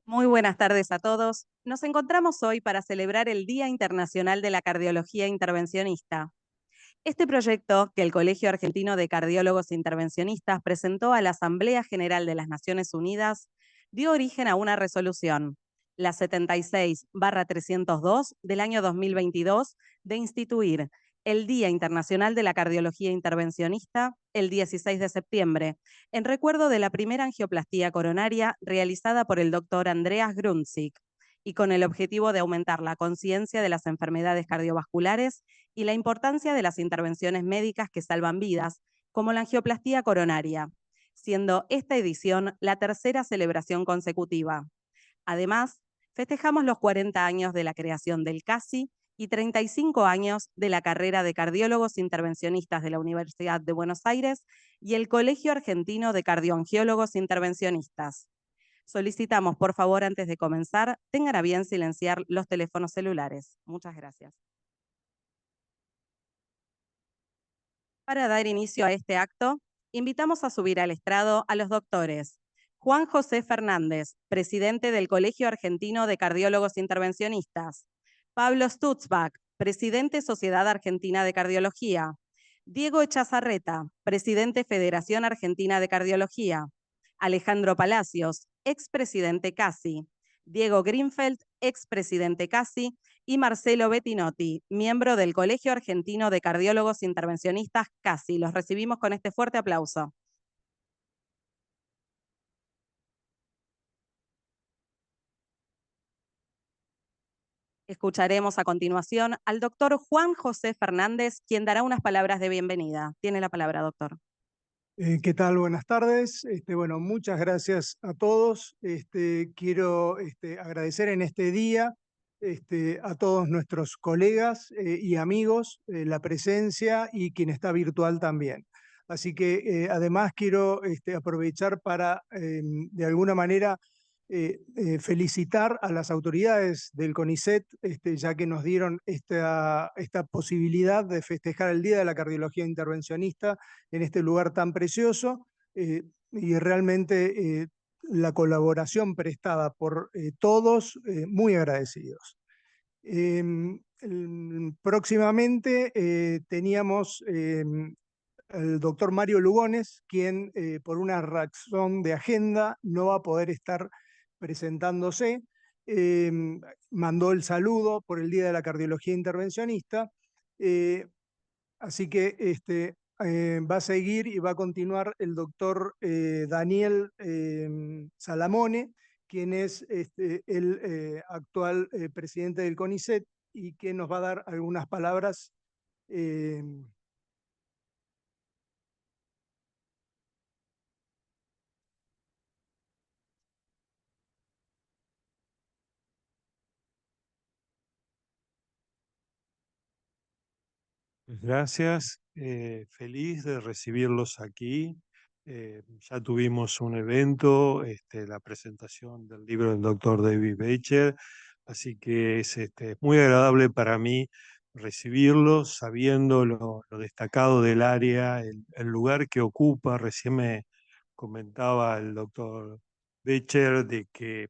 Muy buenas tardes a todos. Nos encontramos hoy para celebrar el Día Internacional de la Cardiología Intervencionista. Este proyecto, que el Colegio Argentino de Cardiólogos Intervencionistas presentó a la Asamblea General de las Naciones Unidas, dio origen a una resolución, la 76/302 del año 2022, de instituir el Día Internacional de la Cardiología Intervencionista el 16 de septiembre, en recuerdo de la primera angioplastía coronaria realizada por el doctor Andreas Grunzig, y con el objetivo de aumentar la conciencia de las enfermedades cardiovasculares y la importancia de las intervenciones médicas que salvan vidas, como la angioplastía coronaria, siendo esta edición la tercera celebración consecutiva. Además, festejamos los 40 años de la creación del CASI y 35 años de la carrera de cardiólogos intervencionistas de la Universidad de Buenos Aires y el Colegio Argentino de Cardioangiólogos Intervencionistas. Solicitamos, por favor, antes de comenzar, tengan a bien silenciar los teléfonos celulares. Muchas gracias. Para dar inicio a este acto, invitamos a subir al estrado a los doctores Juan José Fernández, presidente del Colegio Argentino de Cardiólogos Intervencionistas; Pablo Stutzbach, presidente Sociedad Argentina de Cardiología; Diego Echazarreta, presidente Federación Argentina de Cardiología; Alejandro Palacios, expresidente CASI; Diego Greenfeld, expresidente CASI; y Marcelo Bettinotti, miembro del Colegio Argentino de Cardiólogos Intervencionistas CASI. Los recibimos con este fuerte aplauso. Escucharemos a continuación al doctor Juan José Fernández, quien dará unas palabras de bienvenida. Tiene la palabra, doctor. ¿Qué tal? Buenas tardes. Bueno, muchas gracias a todos. Quiero agradecer en este día a todos nuestros colegas y amigos la presencia y quien está virtual también. Así que además quiero aprovechar para de alguna manera felicitar a las autoridades del CONICET, ya que nos dieron esta posibilidad de festejar el Día de la Cardiología Intervencionista en este lugar tan precioso, y realmente la colaboración prestada por todos, muy agradecidos. Próximamente teníamos el doctor Mario Lugones, quien por una razón de agenda no va a poder estar presentándose. Eh, Mandó el saludo por el Día de la Cardiología Intervencionista. eh, Así que va a seguir y va a continuar el doctor Daniel Salamone, quien es el actual presidente del CONICET y que nos va a dar algunas palabras. eh, Gracias, feliz de recibirlos aquí. Ya tuvimos un evento, la presentación del libro del doctor David Becher, así que es muy agradable para mí recibirlos, sabiendo lo destacado del área, el lugar que ocupa. Recién me comentaba el doctor Becher de que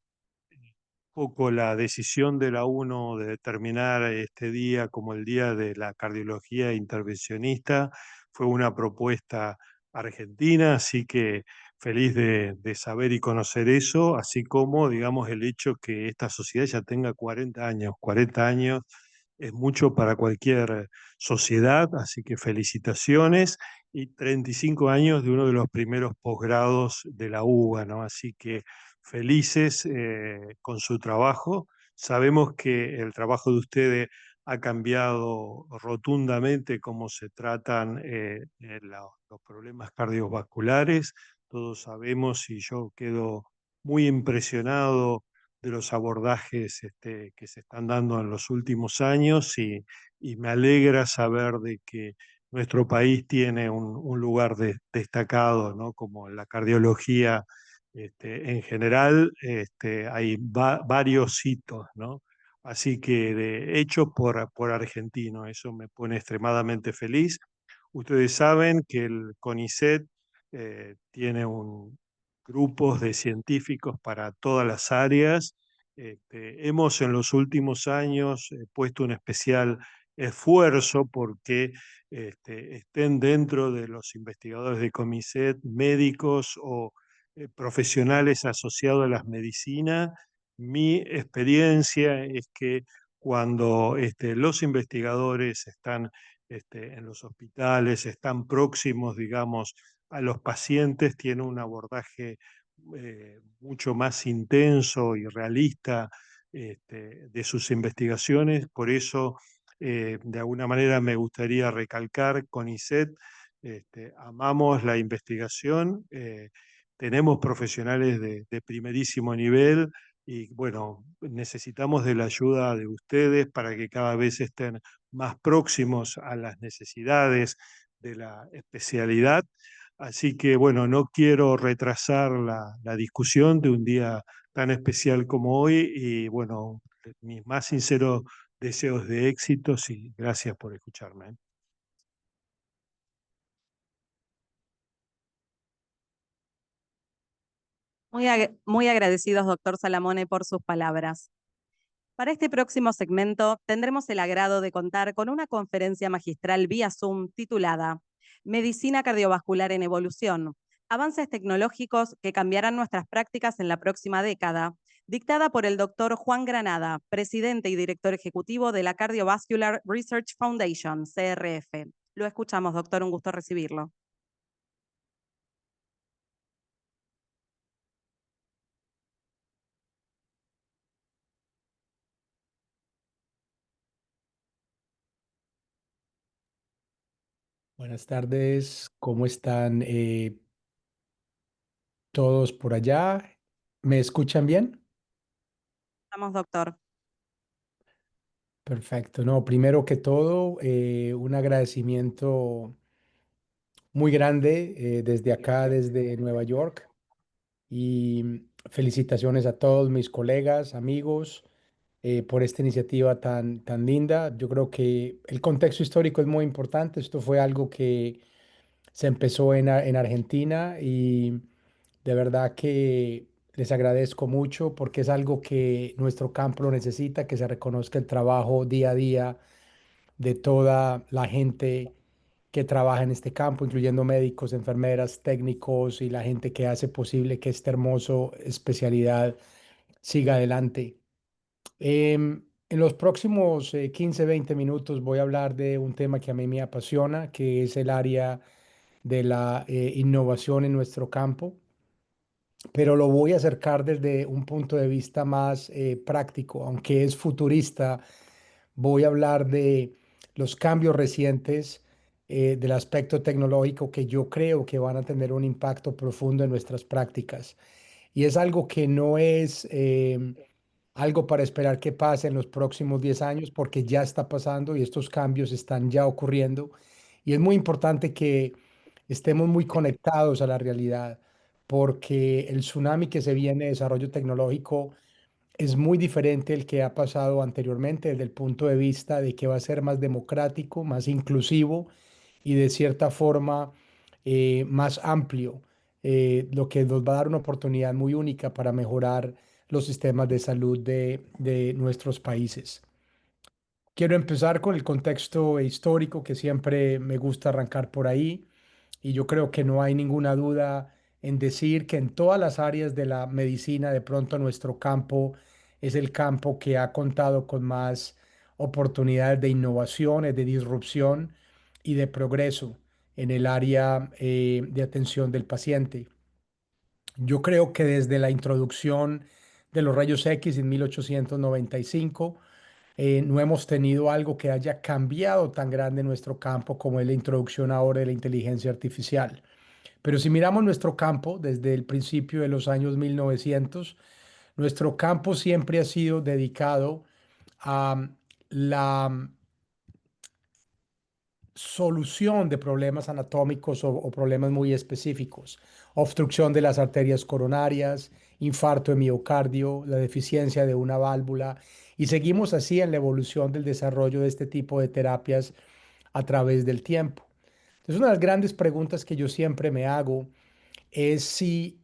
poco la decisión de la ONU de determinar este día como el Día de la Cardiología Intervencionista fue una propuesta argentina, así que feliz de saber y conocer eso, así como, digamos, el hecho que esta sociedad ya tenga 40 años. 40 años es mucho para cualquier sociedad, así que felicitaciones, y 35 años de uno de los primeros posgrados de la UBA, ¿no? Así que felices con su trabajo. Sabemos que el trabajo de ustedes ha cambiado rotundamente cómo se tratan los problemas cardiovasculares. Todos sabemos, y yo quedo muy impresionado de los abordajes que se están dando en los últimos años, y me alegra saber de que nuestro país tiene un lugar destacado, ¿no? Como la cardiología. En general, hay varios hitos, ¿no? Así que hecho por argentinos, eso me pone extremadamente feliz. Ustedes saben que el CONICET tiene grupos de científicos para todas las áreas. Hemos en los últimos años puesto un especial esfuerzo porque estén dentro de los investigadores de CONICET médicos o profesionales asociados a las medicinas. Mi experiencia es que cuando los investigadores están en los hospitales, están próximos, digamos, a los pacientes, tiene un abordaje mucho más intenso y realista de sus investigaciones. Por eso, de alguna manera, me gustaría recalcar, CONICET, amamos la investigación, tenemos profesionales de primerísimo nivel y, bueno, necesitamos de la ayuda de ustedes para que cada vez estén más próximos a las necesidades de la especialidad. Así que, bueno, no quiero retrasar la discusión de un día tan especial como hoy y, bueno, mis más sinceros deseos de éxitos y gracias por escucharme. Muy agradecidos, doctor Salamone, por sus palabras. Para este próximo segmento tendremos el agrado de contar con una conferencia magistral vía Zoom titulada Medicina cardiovascular en evolución, avances tecnológicos que cambiarán nuestras prácticas en la próxima década, dictada por el doctor Juan Granada, presidente y director ejecutivo de la Cardiovascular Research Foundation, CRF. Lo escuchamos, doctor, un gusto recibirlo. Buenas tardes, ¿cómo están todos por allá? ¿Me escuchan bien? Estamos, doctor. Perfecto. No, primero que todo, un agradecimiento muy grande desde acá, desde Nueva York, y felicitaciones a todos mis colegas, amigos, por esta iniciativa tan linda. Yo creo que el contexto histórico es muy importante. Esto fue algo que se empezó en Argentina y de verdad que les agradezco mucho porque es algo que nuestro campo lo necesita, que se reconozca el trabajo día a día de toda la gente que trabaja en este campo, incluyendo médicos, enfermeras, técnicos y la gente que hace posible que esta hermosa especialidad siga adelante. En los próximos 15, 20 minutos voy a hablar de un tema que a mí me apasiona, que es el área de la innovación en nuestro campo, pero lo voy a acercar desde un punto de vista más práctico, aunque es futurista. Voy a hablar de los cambios recientes del aspecto tecnológico que yo creo que van a tener un impacto profundo en nuestras prácticas. Y es algo que no es algo para esperar que pase en los próximos 10 años, porque ya está pasando y estos cambios están ya ocurriendo. Y es muy importante que estemos muy conectados a la realidad, porque el tsunami que se viene de desarrollo tecnológico es muy diferente al que ha pasado anteriormente desde el punto de vista de que va a ser más democrático, más inclusivo y de cierta forma más amplio, lo que nos va a dar una oportunidad muy única para mejorar los sistemas de salud de nuestros países. Quiero empezar con el contexto histórico, que siempre me gusta arrancar por ahí, y yo creo que no hay ninguna duda en decir que en todas las áreas de la medicina, de pronto nuestro campo es el campo que ha contado con más oportunidades de innovaciones, de disrupción y de progreso en el área de atención del paciente. Yo creo que desde la introducción de los rayos X en 1895, no hemos tenido algo que haya cambiado tan grande en nuestro campo como es la introducción ahora de la inteligencia artificial. Pero si miramos nuestro campo desde el principio de los años 1900, nuestro campo siempre ha sido dedicado a la solución de problemas anatómicos o problemas muy específicos. Obstrucción de las arterias coronarias, infarto de miocardio, la deficiencia de una válvula. Y seguimos así en la evolución del desarrollo de este tipo de terapias a través del tiempo. Entonces, una de las grandes preguntas que yo siempre me hago es si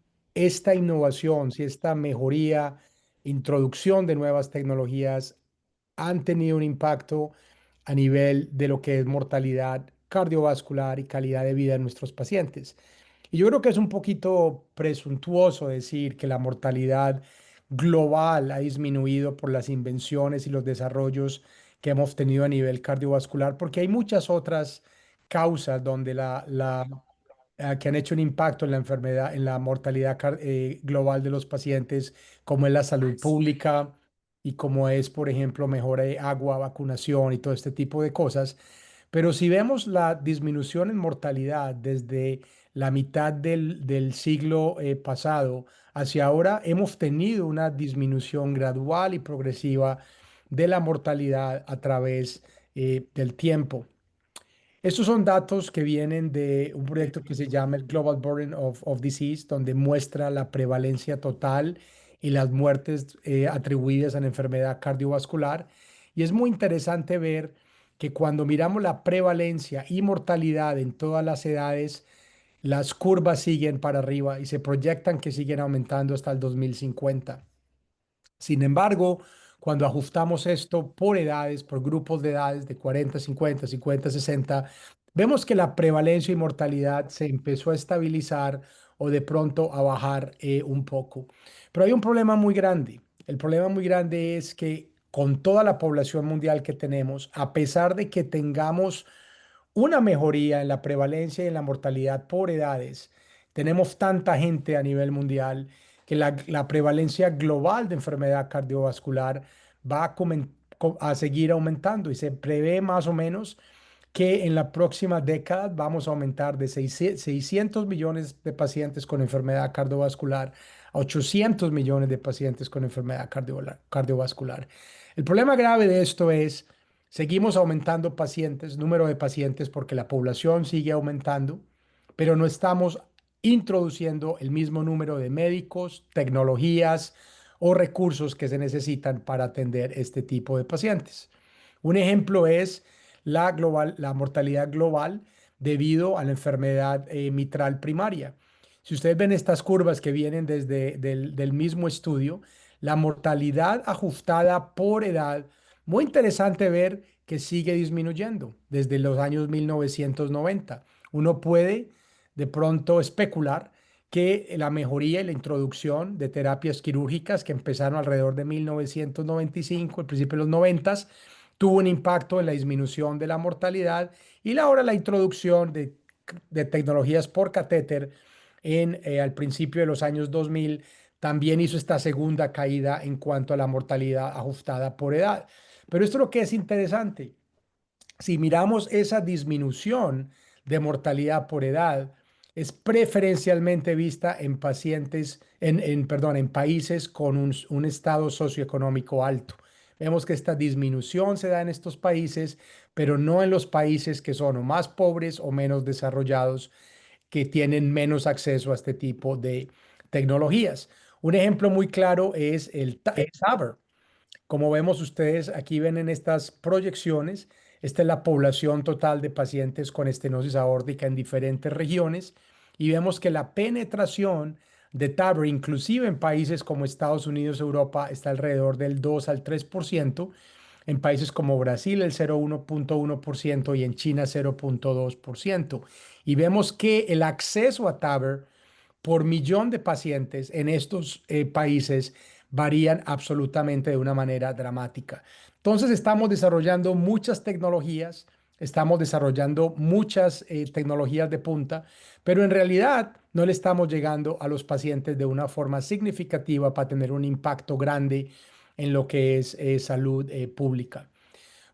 esta innovación, si esta mejoría, introducción de nuevas tecnologías han tenido un impacto a nivel de lo que es mortalidad cardiovascular y calidad de vida de nuestros pacientes. Y yo creo que es un poquito presuntuoso decir que la mortalidad global ha disminuido por las invenciones y los desarrollos que hemos tenido a nivel cardiovascular, porque hay muchas otras causas donde que han hecho un impacto en la enfermedad, en la mortalidad global de los pacientes, como es la salud pública y como es, por ejemplo, mejora de agua, vacunación y todo este tipo de cosas. Pero si vemos la disminución en mortalidad desde la mitad del siglo pasado hacia ahora, hemos tenido una disminución gradual y progresiva de la mortalidad a través del tiempo. Estos son datos que vienen de un proyecto que se llama el Global Burden of Disease, donde muestra la prevalencia total y las muertes atribuidas a la enfermedad cardiovascular. Y es muy interesante ver que cuando miramos la prevalencia y mortalidad en todas las edades, las curvas siguen para arriba y se proyectan que siguen aumentando hasta el 2050. Sin embargo, cuando ajustamos esto por edades, por grupos de edades de 40, 50, 50, 60, vemos que la prevalencia y mortalidad se empezó a estabilizar o de pronto a bajar un poco. Pero hay un problema muy grande. El problema muy grande es que con toda la población mundial que tenemos, a pesar de que tengamos una mejoría en la prevalencia y en la mortalidad por edades. Tenemos tanta gente a nivel mundial que la prevalencia global de enfermedad cardiovascular va a seguir aumentando y se prevé más o menos que en la próxima década vamos a aumentar de 600 millones de pacientes con enfermedad cardiovascular a 800 millones de pacientes con enfermedad cardiovascular. El problema grave de esto es, seguimos aumentando pacientes, número de pacientes, porque la población sigue aumentando, pero no estamos introduciendo el mismo número de médicos, tecnologías o recursos que se necesitan para atender este tipo de pacientes. Un ejemplo es la mortalidad global debido a la enfermedad mitral primaria. Si ustedes ven estas curvas que vienen desde del mismo estudio, la mortalidad ajustada por edad, muy interesante ver que sigue disminuyendo desde los años 1990. Uno puede de pronto especular que la mejoría y la introducción de terapias quirúrgicas que empezaron alrededor de 1995, al principio de los 90, tuvo un impacto en la disminución de la mortalidad y ahora la introducción de tecnologías por catéter al principio de los años 2000 también hizo esta segunda caída en cuanto a la mortalidad ajustada por edad. Pero esto es lo que es interesante. Si miramos esa disminución de mortalidad por edad, es preferencialmente vista en pacientes, perdón, en países con un estado socioeconómico alto. Vemos que esta disminución se da en estos países, pero no en los países que son o más pobres o menos desarrollados, que tienen menos acceso a este tipo de tecnologías. Un ejemplo muy claro es el TAVR. Como vemos ustedes, aquí ven en estas proyecciones, esta es la población total de pacientes con estenosis aórtica en diferentes regiones y vemos que la penetración de TAVR, inclusive en países como Estados Unidos, Europa, está alrededor del 2 al 3%, en países como Brasil el 0,1% y en China 0,2%. Y vemos que el acceso a TAVR por millón de pacientes en estos países varían absolutamente de una manera dramática. Entonces estamos desarrollando muchas tecnologías, estamos desarrollando muchas tecnologías de punta, pero en realidad no le estamos llegando a los pacientes de una forma significativa para tener un impacto grande en lo que es salud pública.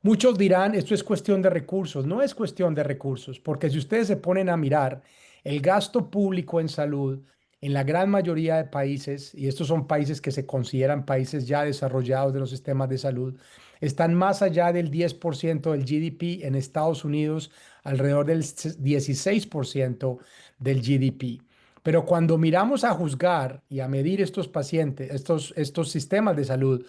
Muchos dirán, esto es cuestión de recursos. No es cuestión de recursos, porque si ustedes se ponen a mirar el gasto público en salud en la gran mayoría de países, y estos son países que se consideran países ya desarrollados de los sistemas de salud, están más allá del 10% del GDP. En Estados Unidos, alrededor del 16% del GDP. Pero cuando miramos a juzgar y a medir estos pacientes, estos sistemas de salud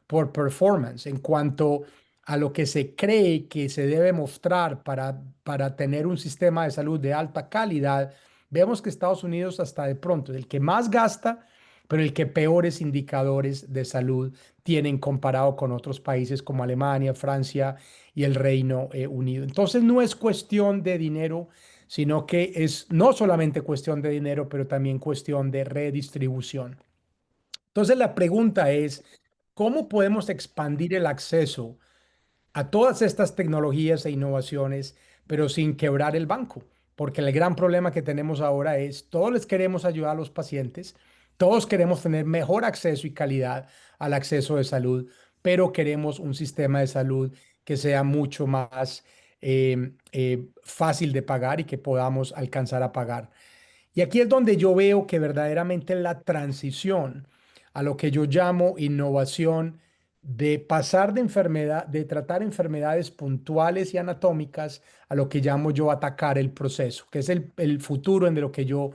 por performance, en cuanto a lo que se cree que se debe mostrar para tener un sistema de salud de alta calidad, vemos que Estados Unidos hasta de pronto es el que más gasta, pero el que peores indicadores de salud tienen comparado con otros países como Alemania, Francia y el Reino Unido. Entonces no es cuestión de dinero, sino que es no solamente cuestión de dinero, pero también cuestión de redistribución. Entonces la pregunta es, ¿cómo podemos expandir el acceso a todas estas tecnologías e innovaciones, pero sin quebrar el banco? Porque el gran problema que tenemos ahora es, todos les queremos ayudar a los pacientes, todos queremos tener mejor acceso y calidad al acceso de salud, pero queremos un sistema de salud que sea mucho más fácil de pagar y que podamos alcanzar a pagar. Y aquí es donde yo veo que verdaderamente la transición a lo que yo llamo innovación, de pasar de enfermedad, de tratar enfermedades puntuales y anatómicas a lo que llamo yo atacar el proceso, que es el futuro en de lo que yo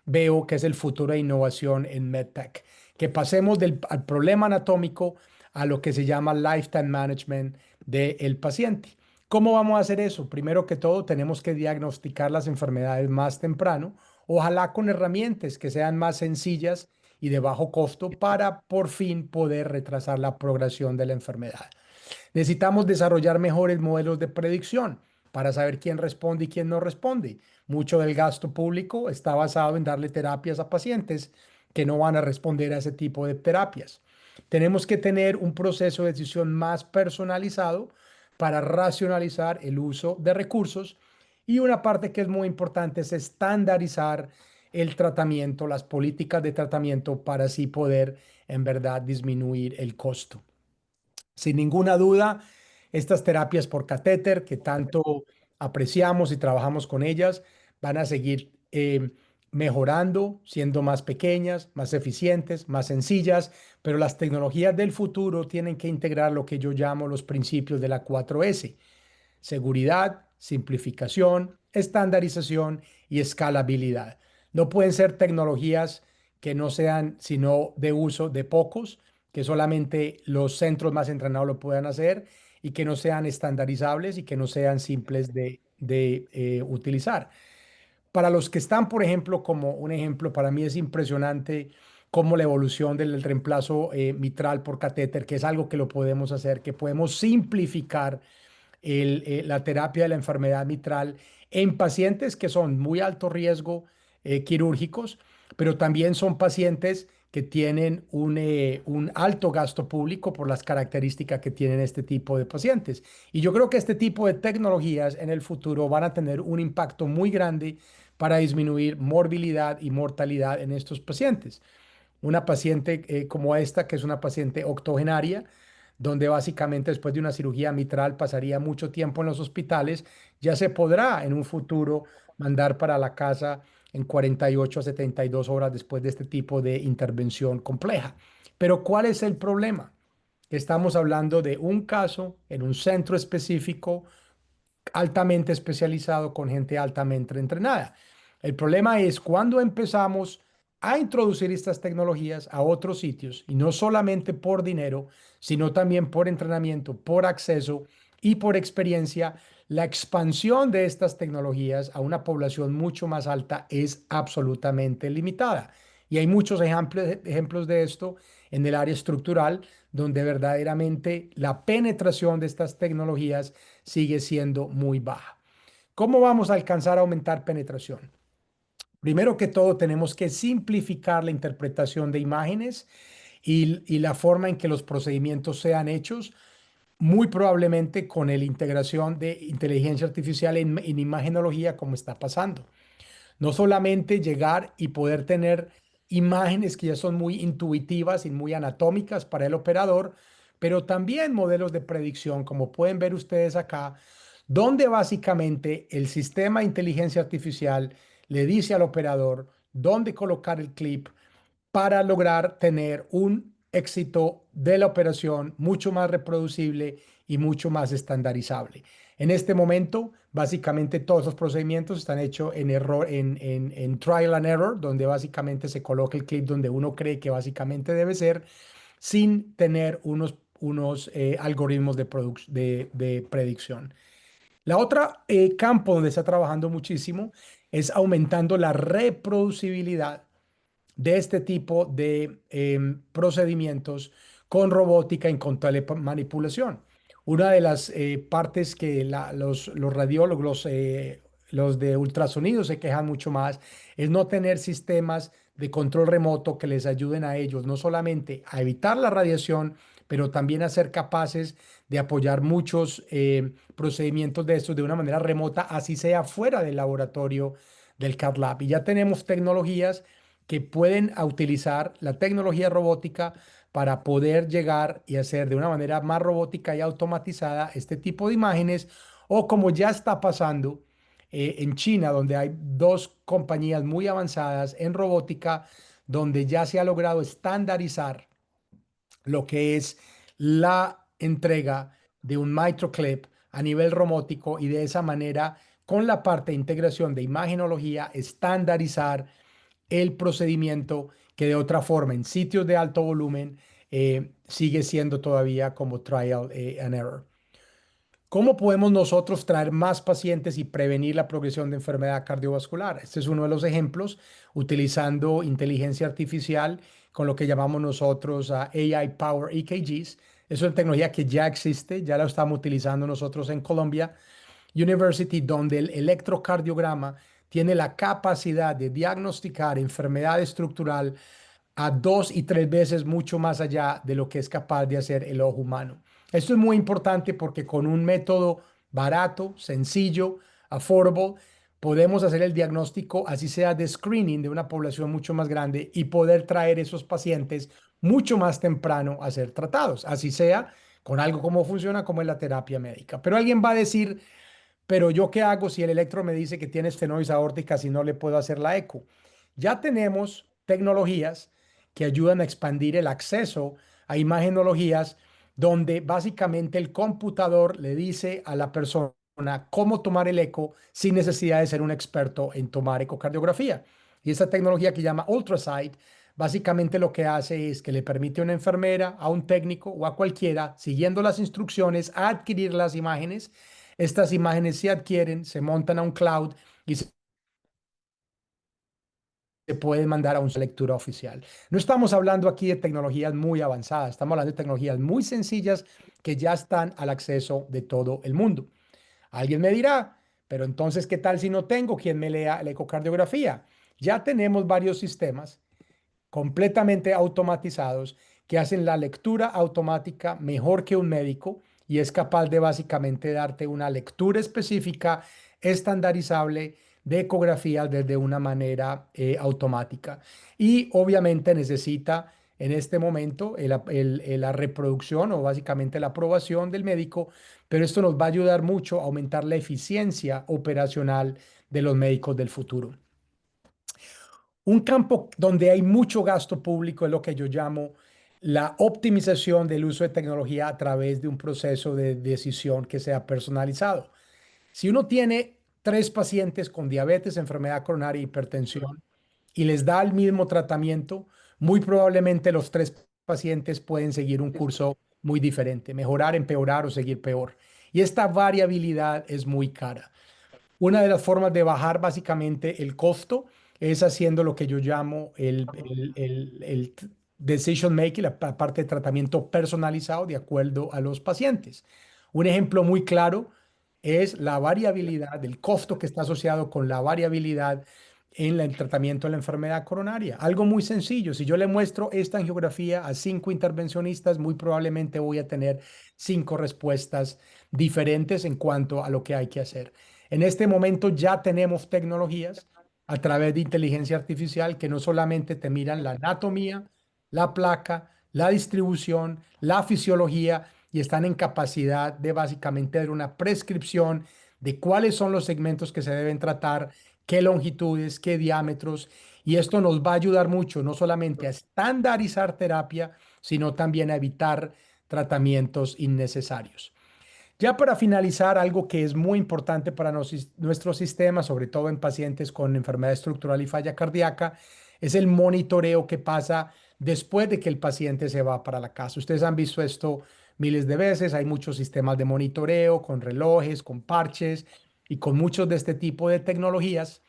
veo que es el futuro de innovación en MedTech, que pasemos al problema anatómico a lo que se llama lifetime management del paciente. ¿Cómo vamos a hacer eso? Primero que todo, tenemos que diagnosticar las enfermedades más temprano, ojalá con herramientas que sean más sencillas y de bajo costo para por fin poder retrasar la progresión de la enfermedad. Necesitamos desarrollar mejores modelos de predicción para saber quién responde y quién no responde. Mucho del gasto público está basado en darle terapias a pacientes que no van a responder a ese tipo de terapias. Tenemos que tener un proceso de decisión más personalizado para racionalizar el uso de recursos, y una parte que es muy importante es estandarizar el tratamiento, las políticas de tratamiento para así poder en verdad disminuir el costo. Sin ninguna duda, estas terapias por catéter que tanto apreciamos y trabajamos con ellas van a seguir mejorando, siendo más pequeñas, más eficientes, más sencillas, pero las tecnologías del futuro tienen que integrar lo que yo llamo los principios de la 4S: seguridad, simplificación, estandarización y escalabilidad. No pueden ser tecnologías que no sean sino de uso de pocos, que solamente los centros más entrenados lo puedan hacer, y que no sean estandarizables y que no sean simples de utilizar. Para los que están, por ejemplo, como un ejemplo, para mí es impresionante cómo la evolución del reemplazo mitral por catéter, que es algo que lo podemos hacer, que podemos simplificar la terapia de la enfermedad mitral en pacientes que son muy alto riesgo quirúrgicos, pero también son pacientes que tienen un alto gasto público por las características que tienen este tipo de pacientes. Y yo creo que este tipo de tecnologías en el futuro van a tener un impacto muy grande para disminuir morbilidad y mortalidad en estos pacientes. Una paciente como esta, que es una paciente octogenaria, donde básicamente después de una cirugía mitral pasaría mucho tiempo en los hospitales, ya se podrá en un futuro mandar para la casa en 48 a 72 horas después de este tipo de intervención compleja. Pero ¿cuál es el problema? Estamos hablando de un caso en un centro específico, altamente especializado, con gente altamente entrenada. El problema es cuando empezamos a introducir estas tecnologías a otros sitios, y no solamente por dinero, sino también por entrenamiento, por acceso y por experiencia. La expansión de estas tecnologías a una población mucho más alta es absolutamente limitada. Y hay muchos ejemplos de esto en el área estructural, donde verdaderamente la penetración de estas tecnologías sigue siendo muy baja. ¿Cómo vamos a alcanzar a aumentar penetración? Primero que todo, tenemos que simplificar la interpretación de imágenes y la forma en que los procedimientos sean hechos, muy probablemente con la integración de inteligencia artificial en imagenología, como está pasando. No solamente llegar y poder tener imágenes que ya son muy intuitivas y muy anatómicas para el operador, pero también modelos de predicción, como pueden ver ustedes acá, donde básicamente el sistema de inteligencia artificial le dice al operador dónde colocar el clip para lograr tener un éxito de la operación mucho más reproducible y mucho más estandarizable. En este momento, básicamente todos los procedimientos están hechos en trial and error, donde básicamente se coloca el clip donde uno cree que básicamente debe ser, sin tener unos algoritmos de predicción. La otra campo donde está trabajando muchísimo es aumentando la reproducibilidad de este tipo de procedimientos con robótica y con telemanipulación. Una de las partes que los radiólogos, los de ultrasonido se quejan mucho más es no tener sistemas de control remoto que les ayuden a ellos no solamente a evitar la radiación, pero también a ser capaces de apoyar muchos procedimientos de estos de una manera remota, así sea fuera del laboratorio del CAD Lab. Y ya tenemos tecnologías que pueden utilizar la tecnología robótica para poder llegar y hacer de una manera más robótica y automatizada este tipo de imágenes, o como ya está pasando en China, donde hay dos compañías muy avanzadas en robótica, donde ya se ha logrado estandarizar lo que es la entrega de un microclip a nivel robótico y de esa manera, con la parte de integración de imagenología, estandarizar el procedimiento que de otra forma en sitios de alto volumen sigue siendo todavía como trial and error. ¿Cómo podemos nosotros traer más pacientes y prevenir la progresión de enfermedad cardiovascular? Este es uno de los ejemplos, utilizando inteligencia artificial con lo que llamamos nosotros AI Power EKGs. Es una tecnología que ya existe, ya la estamos utilizando nosotros en Columbia University, donde el electrocardiograma tiene la capacidad de diagnosticar enfermedad estructural a 2 y 3 veces mucho más allá de lo que es capaz de hacer el ojo humano. Esto es muy importante porque con un método barato, sencillo, affordable, podemos hacer el diagnóstico, así sea de screening de una población mucho más grande, y poder traer esos pacientes mucho más temprano a ser tratados, así sea con algo como funciona como es la terapia médica. Pero alguien va a decir, pero ¿yo qué hago si el electro me dice que tiene estenosis aórtica si no le puedo hacer la eco? Ya tenemos tecnologías que ayudan a expandir el acceso a imagenologías donde básicamente el computador le dice a la persona cómo tomar el eco sin necesidad de ser un experto en tomar ecocardiografía. Y esa tecnología que llama UltraSight básicamente lo que hace es que le permite a una enfermera, a un técnico o a cualquiera, siguiendo las instrucciones, a adquirir las imágenes. Estas imágenes se adquieren, se montan a un cloud y se pueden mandar a una lectura oficial. No estamos hablando aquí de tecnologías muy avanzadas, estamos hablando de tecnologías muy sencillas que ya están al acceso de todo el mundo. Alguien me dirá, pero entonces, ¿qué tal si no tengo quien me lea la ecocardiografía? Ya tenemos varios sistemas completamente automatizados que hacen la lectura automática mejor que un médico, y es capaz de básicamente darte una lectura específica, estandarizable de ecografías desde una manera automática. Y obviamente necesita en este momento la reproducción o básicamente la aprobación del médico, pero esto nos va a ayudar mucho a aumentar la eficiencia operacional de los médicos del futuro. Un campo donde hay mucho gasto público es lo que yo llamo la optimización del uso de tecnología a través de un proceso de decisión que sea personalizado. Si uno tiene 3 pacientes con diabetes, enfermedad coronaria e hipertensión y les da el mismo tratamiento, muy probablemente los 3 pacientes pueden seguir un curso muy diferente, mejorar, empeorar o seguir peor. Y esta variabilidad es muy cara. Una de las formas de bajar básicamente el costo es haciendo lo que yo llamo el decision making, la parte de tratamiento personalizado de acuerdo a los pacientes. Un ejemplo muy claro es la variabilidad del costo que está asociado con la variabilidad en el tratamiento de la enfermedad coronaria. Algo muy sencillo, si yo le muestro esta angiografía a 5 intervencionistas, muy probablemente voy a tener 5 respuestas diferentes en cuanto a lo que hay que hacer. En este momento ya tenemos tecnologías a través de inteligencia artificial que no solamente te miran la anatomía, la placa, la distribución, la fisiología, y están en capacidad de básicamente dar una prescripción de cuáles son los segmentos que se deben tratar, qué longitudes, qué diámetros. Y esto nos va a ayudar mucho, no solamente a estandarizar terapia, sino también a evitar tratamientos innecesarios. Ya para finalizar, algo que es muy importante para nuestro sistema, sobre todo en pacientes con enfermedad estructural y falla cardíaca, es el monitoreo que pasa después de que el paciente se va para la casa. Ustedes han visto esto miles de veces, hay muchos sistemas de monitoreo con relojes, con parches y con muchos de este tipo de tecnologías.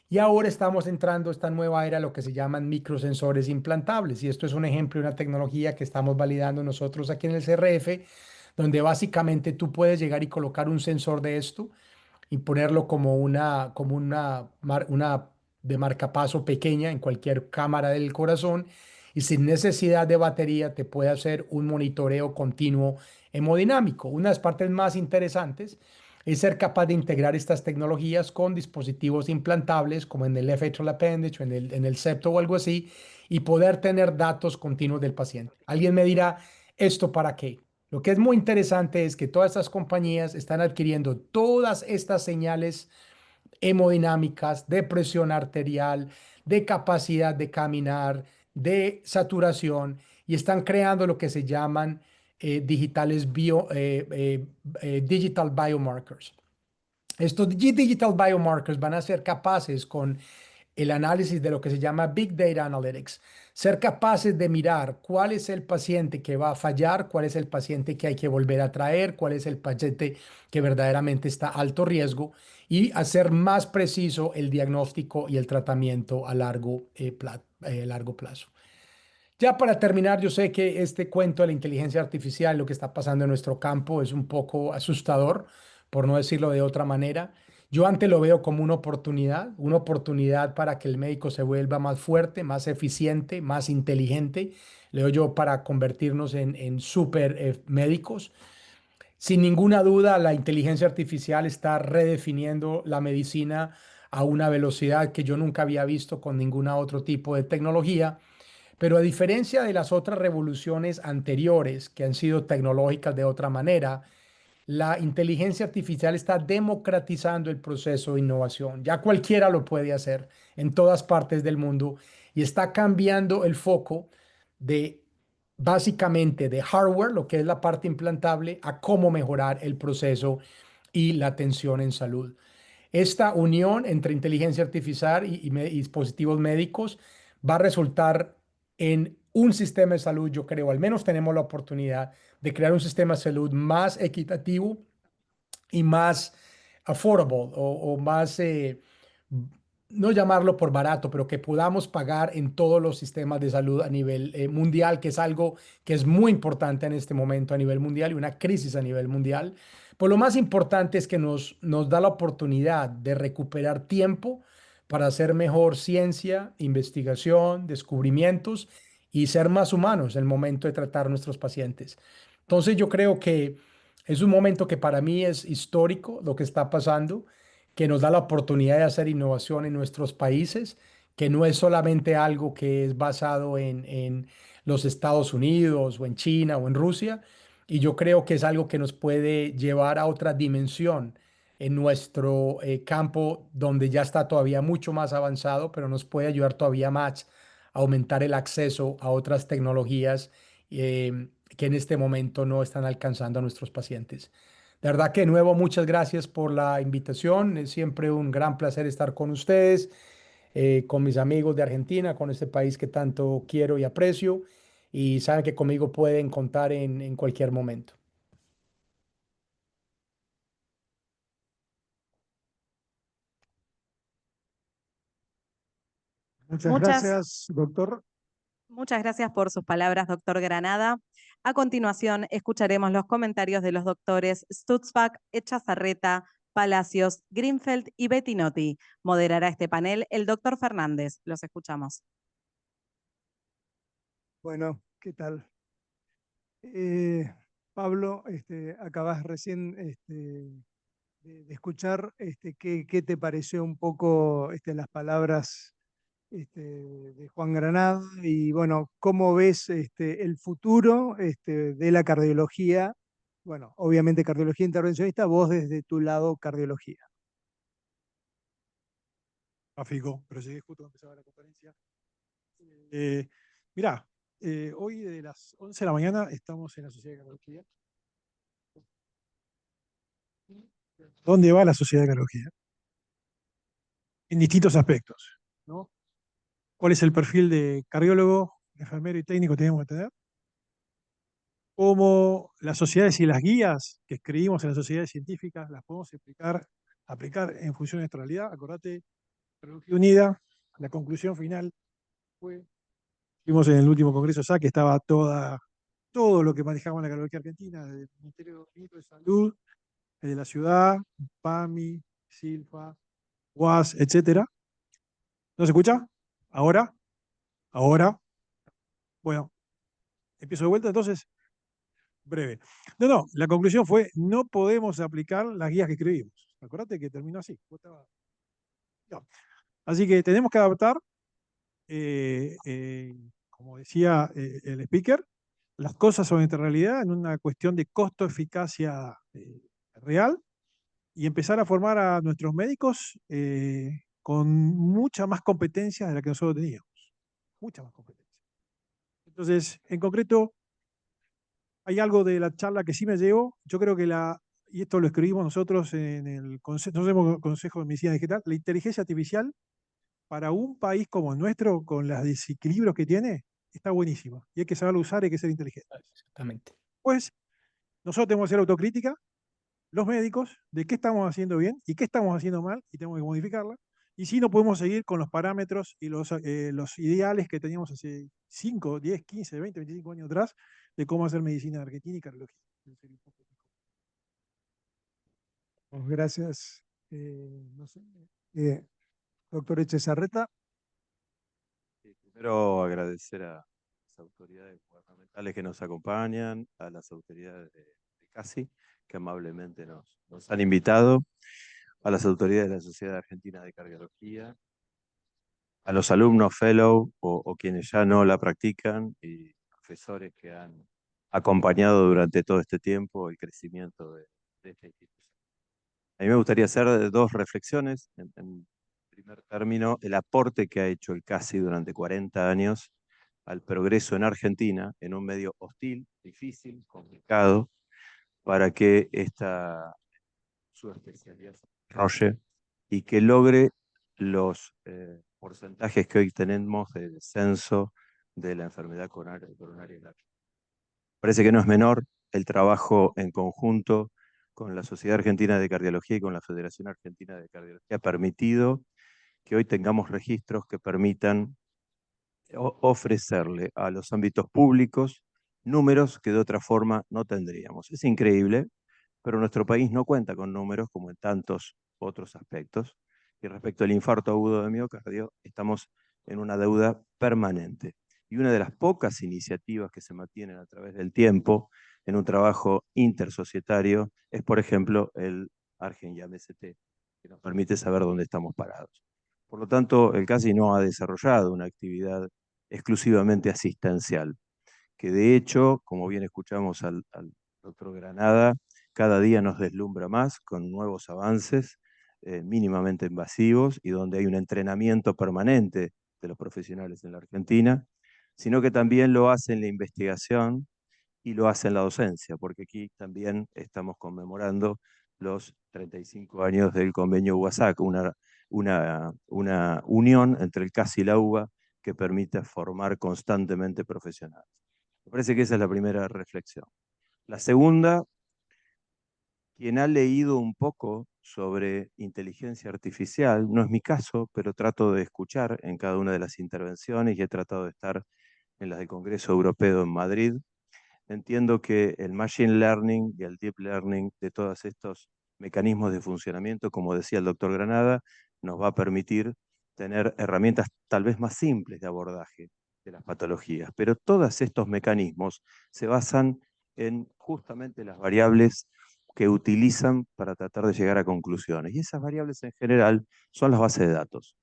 Y ahora estamos entrando a esta nueva era, lo que se llaman microsensores implantables. Y esto es un ejemplo de una tecnología que estamos validando nosotros aquí en el CRF, donde básicamente tú puedes llegar y colocar un sensor de esto y ponerlo como una de marcapaso pequeña en cualquier cámara del corazón, y sin necesidad de batería te puede hacer un monitoreo continuo hemodinámico. Una de las partes más interesantes es ser capaz de integrar estas tecnologías con dispositivos implantables como en el left atrial appendage o en el septo o algo así, y poder tener datos continuos del paciente. Alguien me dirá, ¿esto para qué? Lo que es muy interesante es que todas estas compañías están adquiriendo todas estas señales hemodinámicas, de presión arterial, de capacidad de caminar, de saturación, y están creando lo que se llaman digital biomarkers. Estos digital biomarkers van a ser capaces, con el análisis de lo que se llama Big Data Analytics, ser capaces de mirar cuál es el paciente que va a fallar, cuál es el paciente que hay que volver a traer, cuál es el paciente que verdaderamente está a alto riesgo, y hacer más preciso el diagnóstico y el tratamiento a largo plazo. Ya para terminar, yo sé que este cuento de la inteligencia artificial, lo que está pasando en nuestro campo, es un poco asustador, por no decirlo de otra manera. Yo antes lo veo como una oportunidad para que el médico se vuelva más fuerte, más eficiente, más inteligente. Leo yo, para convertirnos en super médicos. Sin ninguna duda, la inteligencia artificial está redefiniendo la medicina a una velocidad que yo nunca había visto con ningún otro tipo de tecnología. Pero a diferencia de las otras revoluciones anteriores que han sido tecnológicas de otra manera, la inteligencia artificial está democratizando el proceso de innovación. Ya cualquiera lo puede hacer en todas partes del mundo, y está cambiando el foco de básicamente de hardware, lo que es la parte implantable, a cómo mejorar el proceso y la atención en salud. Esta unión entre inteligencia artificial y dispositivos médicos va a resultar en un sistema de salud, yo creo, al menos tenemos la oportunidad de crear un sistema de salud más equitativo y más affordable, o más, no llamarlo por barato, pero que podamos pagar en todos los sistemas de salud a nivel mundial, que es algo que es muy importante en este momento a nivel mundial, y una crisis a nivel mundial. Pues lo más importante es que nos da la oportunidad de recuperar tiempo para hacer mejor ciencia, investigación, descubrimientos, y ser más humanos en el momento de tratar a nuestros pacientes. Entonces yo creo que es un momento que para mí es histórico lo que está pasando, que nos da la oportunidad de hacer innovación en nuestros países, que no es solamente algo que es basado en los Estados Unidos o en China o en Rusia. Y yo creo que es algo que nos puede llevar a otra dimensión en nuestro campo, donde ya está todavía mucho más avanzado, pero nos puede ayudar todavía más a aumentar el acceso a otras tecnologías que en este momento no están alcanzando a nuestros pacientes. De verdad que de nuevo, muchas gracias por la invitación. Es siempre un gran placer estar con ustedes, con mis amigos de Argentina, con este país que tanto quiero y aprecio. Y saben que conmigo pueden contar en cualquier momento. Muchas Muchas, gracias, doctor. muchas gracias por sus palabras, doctor Granada. A continuación, escucharemos los comentarios de los doctores Stutzbach, Echazarreta, Palacios, Greenfeld y Bettinotti. Moderará este panel el doctor Fernández. Los escuchamos. Bueno, ¿qué tal? Pablo, acabas recién de escuchar qué te pareció un poco las palabras de Juan Granada, y bueno, cómo ves el futuro de la cardiología. Bueno, obviamente cardiología intervencionista, vos desde tu lado cardiología. Gráfico, pero llegué justo cuando empezaba la conferencia. Mirá, hoy de las 11 de la mañana estamos en la Sociedad de Cardiología. ¿Dónde va la Sociedad de Cardiología? En distintos aspectos, ¿no? ¿Cuál es el perfil de cardiólogo, enfermero y técnico que tenemos que tener? ¿Cómo las sociedades y las guías que escribimos en las sociedades científicas las podemos aplicar en función de nuestra realidad? Acordate Cardiología Unida, la conclusión final fue, vimos en el último congreso SAC que estaba todo lo que manejaba la cardiología argentina, desde el Ministro de Salud, el de la ciudad, PAMI, SILFA, UAS, etcétera. ¿No se escucha? ¿Ahora? ¿Ahora? Bueno, empiezo de vuelta entonces. Breve. No, la conclusión fue, no podemos aplicar las guías que escribimos. Acordate que terminó así. No. Así que tenemos que adaptar, como decía el speaker, las cosas sobre nuestra realidad en una cuestión de costo-eficacia real y empezar a formar a nuestros médicos con mucha más competencia de la que nosotros teníamos. Mucha más competencia. Entonces, en concreto, hay algo de la charla que sí me llevo. Yo creo que y esto lo escribimos nosotros en el Consejo de Medicina Digital, la inteligencia artificial para un país como el nuestro, con los desequilibrios que tiene, está buenísima. Y hay que saberlo usar, hay que ser inteligente. Exactamente. Pues nosotros tenemos que hacer autocrítica, los médicos, de qué estamos haciendo bien y qué estamos haciendo mal, y tenemos que modificarla. Y si no podemos seguir con los parámetros y los ideales que teníamos hace 5, 10, 15, 20, 25 años atrás de cómo hacer medicina argentina y cardiología. Pues gracias, no sé, doctor Echezarreta. Primero agradecer a las autoridades gubernamentales que nos acompañan, a las autoridades de CASI, que amablemente nos han invitado, a las autoridades de la Sociedad Argentina de Cardiología, a los alumnos fellow o quienes ya no la practican y profesores que han acompañado durante todo este tiempo el crecimiento de esta institución. A mí me gustaría hacer dos reflexiones. En primer término, el aporte que ha hecho el CASI durante 40 años al progreso en Argentina, en un medio hostil, difícil, complicado, para que su especialidad se desarrolle y que logre los porcentajes que hoy tenemos de descenso de la enfermedad coronaria en Argentina. Parece que no es menor el trabajo en conjunto con la Sociedad Argentina de Cardiología y con la Federación Argentina de Cardiología ha permitido que hoy tengamos registros que permitan ofrecerle a los ámbitos públicos números que de otra forma no tendríamos. Es increíble, pero nuestro país no cuenta con números como en tantos otros aspectos. Y respecto al infarto agudo de miocardio, estamos en una deuda permanente. Y una de las pocas iniciativas que se mantienen a través del tiempo en un trabajo intersocietario es, por ejemplo, el ARGEN-YAM-ST, que nos permite saber dónde estamos parados. Por lo tanto, el CASI no ha desarrollado una actividad exclusivamente asistencial, que de hecho, como bien escuchamos al doctor Granada, cada día nos deslumbra más con nuevos avances mínimamente invasivos y donde hay un entrenamiento permanente de los profesionales en la Argentina, sino que también lo hace en la investigación y lo hace en la docencia, porque aquí también estamos conmemorando los 35 años del convenio UASAC, una unión entre el CASI y la UBA que permite formar constantemente profesionales. Me parece que esa es la primera reflexión. La segunda, quien ha leído un poco sobre inteligencia artificial, no es mi caso, pero trato de escuchar en cada una de las intervenciones y he tratado de estar en las del Congreso Europeo en Madrid. Entiendo que el machine learning y el deep learning de todos estos mecanismos de funcionamiento, como decía el doctor Granada, nos va a permitir tener herramientas tal vez más simples de abordaje de las patologías. Pero todos estos mecanismos se basan en justamente las variables que utilizan para tratar de llegar a conclusiones. Y esas variables en general son las bases de datos.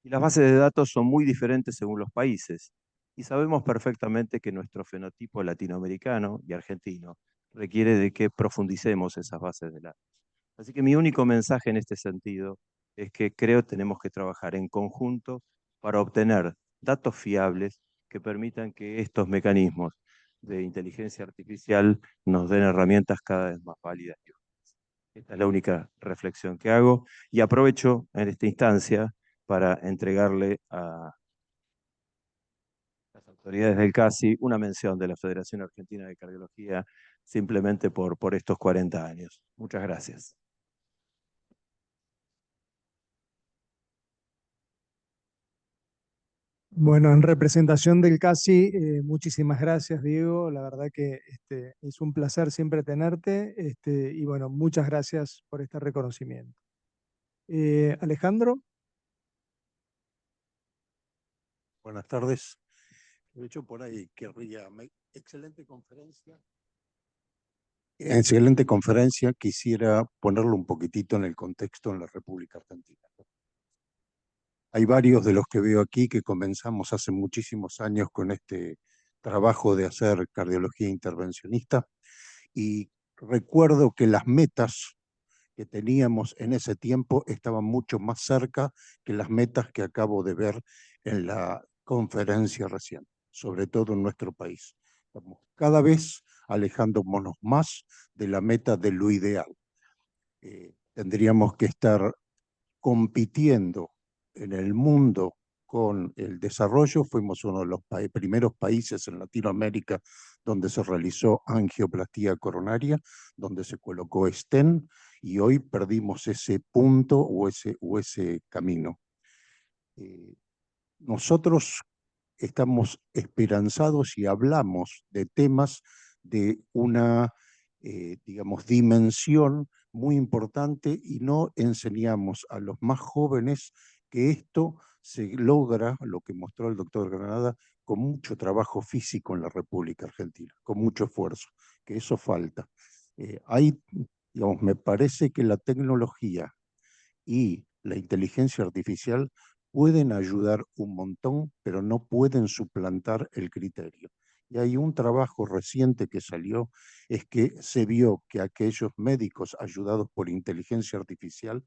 Y las bases de datos son muy diferentes según los países. Y sabemos perfectamente que nuestro fenotipo latinoamericano y argentino requiere de que profundicemos esas bases de datos. Así que mi único mensaje en este sentido es que creo que tenemos que trabajar en conjunto para obtener datos fiables que permitan que estos mecanismos de inteligencia artificial nos den herramientas cada vez más válidas y útiles. Esta es la única reflexión que hago y aprovecho en esta instancia para entregarle a las autoridades del CASI una mención de la Federación Argentina de Cardiología simplemente por estos 40 años. Muchas gracias. Bueno, en representación del CASI, muchísimas gracias, Diego. La verdad que es un placer siempre tenerte y bueno, muchas gracias por este reconocimiento. Alejandro. Buenas tardes. De hecho, por ahí excelente conferencia. Quisiera ponerlo un poquitito en el contexto en la República Argentina. Hay varios de los que veo aquí que comenzamos hace muchísimos años con este trabajo de hacer cardiología intervencionista y recuerdo que las metas que teníamos en ese tiempo estaban mucho más cerca que las metas que acabo de ver en la conferencia recién, sobre todo en nuestro país. Estamos cada vez alejándonos más de la meta de lo ideal. Tendríamos que estar compitiendo en el mundo con el desarrollo. Fuimos uno de los primeros países en Latinoamérica donde se realizó angioplastía coronaria, donde se colocó stent, y hoy perdimos ese punto o ese camino. Nosotros estamos esperanzados y hablamos de temas de una, digamos, dimensión muy importante y no enseñamos a los más jóvenes que esto se logra, lo que mostró el doctor Granada, con mucho trabajo físico en la República Argentina, con mucho esfuerzo, que eso falta. Digamos, me parece que la tecnología y la inteligencia artificial pueden ayudar un montón, pero no pueden suplantar el criterio. Y hay un trabajo reciente que salió, es que se vio que aquellos médicos ayudados por inteligencia artificial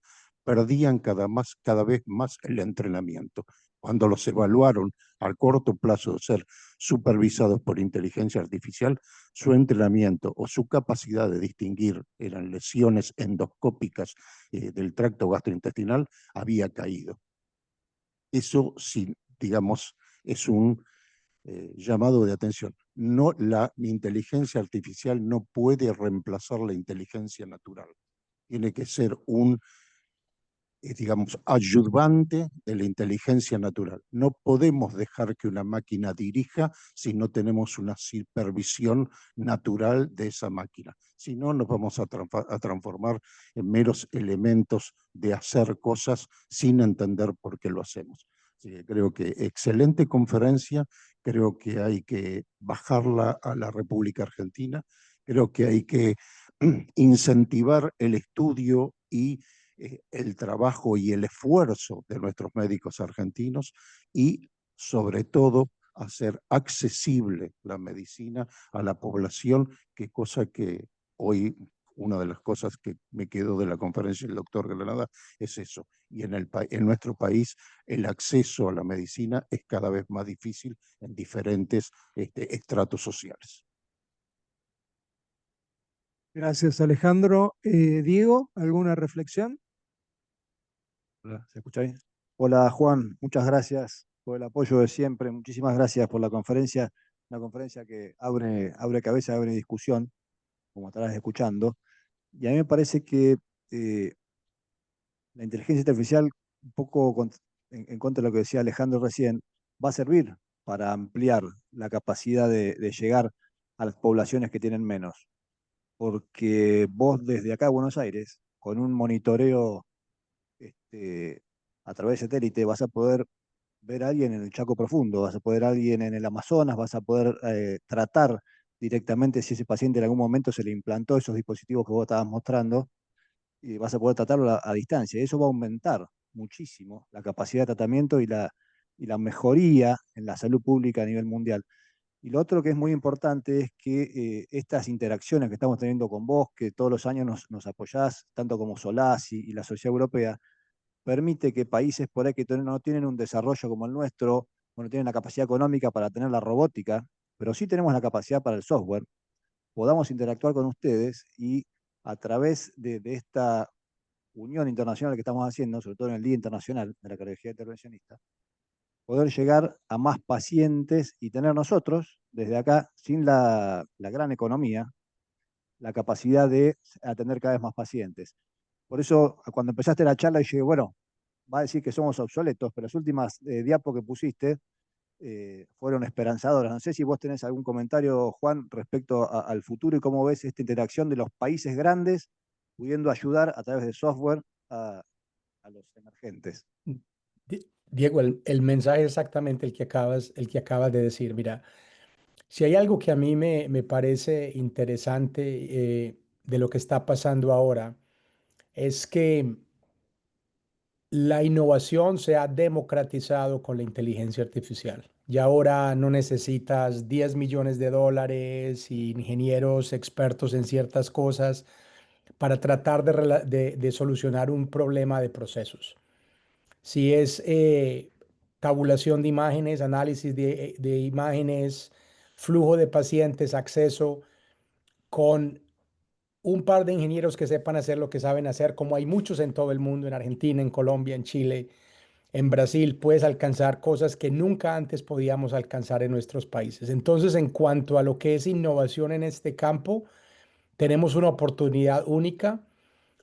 perdían cada vez más el entrenamiento. Cuando los evaluaron a corto plazo de ser supervisados por inteligencia artificial, su entrenamiento o su capacidad de distinguir eran lesiones endoscópicas del tracto gastrointestinal había caído. Eso, sí, digamos, es un llamado de atención. No, la inteligencia artificial no puede reemplazar la inteligencia natural. Tiene que ser un, digamos, ayudante de la inteligencia natural. No podemos dejar que una máquina dirija si no tenemos una supervisión natural de esa máquina. Si no, nos vamos a transformar en meros elementos de hacer cosas sin entender por qué lo hacemos. Así que creo que excelente conferencia, creo que hay que bajarla a la República Argentina, creo que hay que incentivar el estudio y el trabajo y el esfuerzo de nuestros médicos argentinos y, sobre todo, hacer accesible la medicina a la población, que cosa que hoy, una de las cosas que me quedó de la conferencia del doctor Granada es eso. Y en nuestro país el acceso a la medicina es cada vez más difícil en diferentes estratos sociales. Gracias, Alejandro. Diego, ¿alguna reflexión? Hola, ¿se escucha bien? Hola Juan, muchas gracias por el apoyo de siempre. Muchísimas gracias por la conferencia. Una conferencia que abre cabeza, abre discusión, como estarás escuchando. Y a mí me parece que la inteligencia artificial, un poco en contra de lo que decía Alejandro recién, va a servir para ampliar la capacidad de llegar a las poblaciones que tienen menos. Porque vos desde acá, Buenos Aires, con un monitoreo a través de satélite, vas a poder ver a alguien en el Chaco Profundo, vas a poder ver a alguien en el Amazonas, vas a poder tratar directamente si ese paciente en algún momento se le implantó esos dispositivos que vos estabas mostrando, y vas a poder tratarlo a distancia. Y eso va a aumentar muchísimo la capacidad de tratamiento y la mejoría en la salud pública a nivel mundial. Y lo otro que es muy importante es que estas interacciones que estamos teniendo con vos, que todos los años nos apoyás, tanto como Solás y la Sociedad Europea, permite que países por ahí que no tienen un desarrollo como el nuestro, o no tienen la capacidad económica para tener la robótica, pero sí tenemos la capacidad para el software, podamos interactuar con ustedes y a través de esta unión internacional que estamos haciendo, sobre todo en el Día Internacional de la Cardiología Intervencionista, poder llegar a más pacientes y tener nosotros, desde acá, sin la gran economía, la capacidad de atender cada vez más pacientes. Por eso, cuando empezaste la charla, dije, bueno, va a decir que somos obsoletos, pero las últimas diapos que pusiste fueron esperanzadoras. No sé si vos tenés algún comentario, Juan, respecto al futuro y cómo ves esta interacción de los países grandes pudiendo ayudar a través de software a los emergentes. Diego, el mensaje es exactamente el que acabas de decir. Mira, si hay algo que a mí me parece interesante de lo que está pasando ahora, es que la innovación se ha democratizado con la inteligencia artificial. Y ahora no necesitas 10 millones de dólares y ingenieros expertos en ciertas cosas para tratar de solucionar un problema de procesos. Si es tabulación de imágenes, análisis de imágenes, flujo de pacientes, acceso, con un par de ingenieros que sepan hacer lo que saben hacer, como hay muchos en todo el mundo, en Argentina, en Colombia, en Chile, en Brasil, puedes alcanzar cosas que nunca antes podíamos alcanzar en nuestros países. Entonces, en cuanto a lo que es innovación en este campo, tenemos una oportunidad única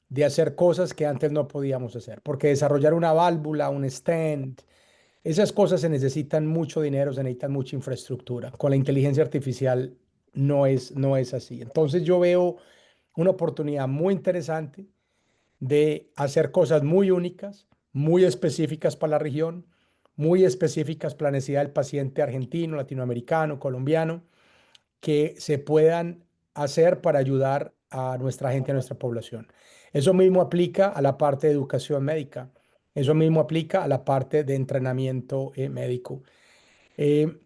de hacer cosas que antes no podíamos hacer, porque desarrollar una válvula, un stent, esas cosas se necesitan mucho dinero, se necesitan mucha infraestructura. Con la inteligencia artificial no es así. Entonces yo veo una oportunidad muy interesante de hacer cosas muy únicas, muy específicas para la región, muy específicas para la necesidad del paciente argentino, latinoamericano, colombiano, que se puedan hacer para ayudar a nuestra gente, a nuestra población. Eso mismo aplica a la parte de educación médica. Eso mismo aplica a la parte de entrenamiento médico. Eh,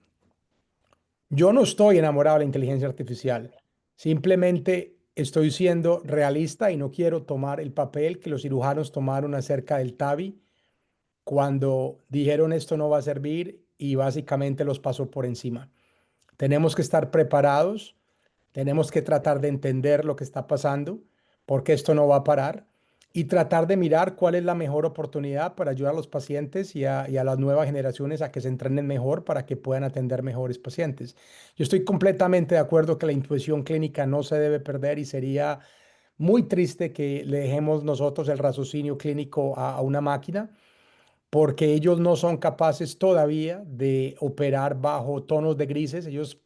yo no estoy enamorado de la inteligencia artificial. Simplemente estoy siendo realista y no quiero tomar el papel que los cirujanos tomaron acerca del TAVI cuando dijeron esto no va a servir y básicamente los pasó por encima. Tenemos que estar preparados, tenemos que tratar de entender lo que está pasando, porque esto no va a parar, y tratar de mirar cuál es la mejor oportunidad para ayudar a los pacientes y a las nuevas generaciones a que se entrenen mejor para que puedan atender mejores pacientes. Yo estoy completamente de acuerdo que la intuición clínica no se debe perder y sería muy triste que le dejemos nosotros el raciocinio clínico a una máquina porque ellos no son capaces todavía de operar bajo tonos de grises, ellos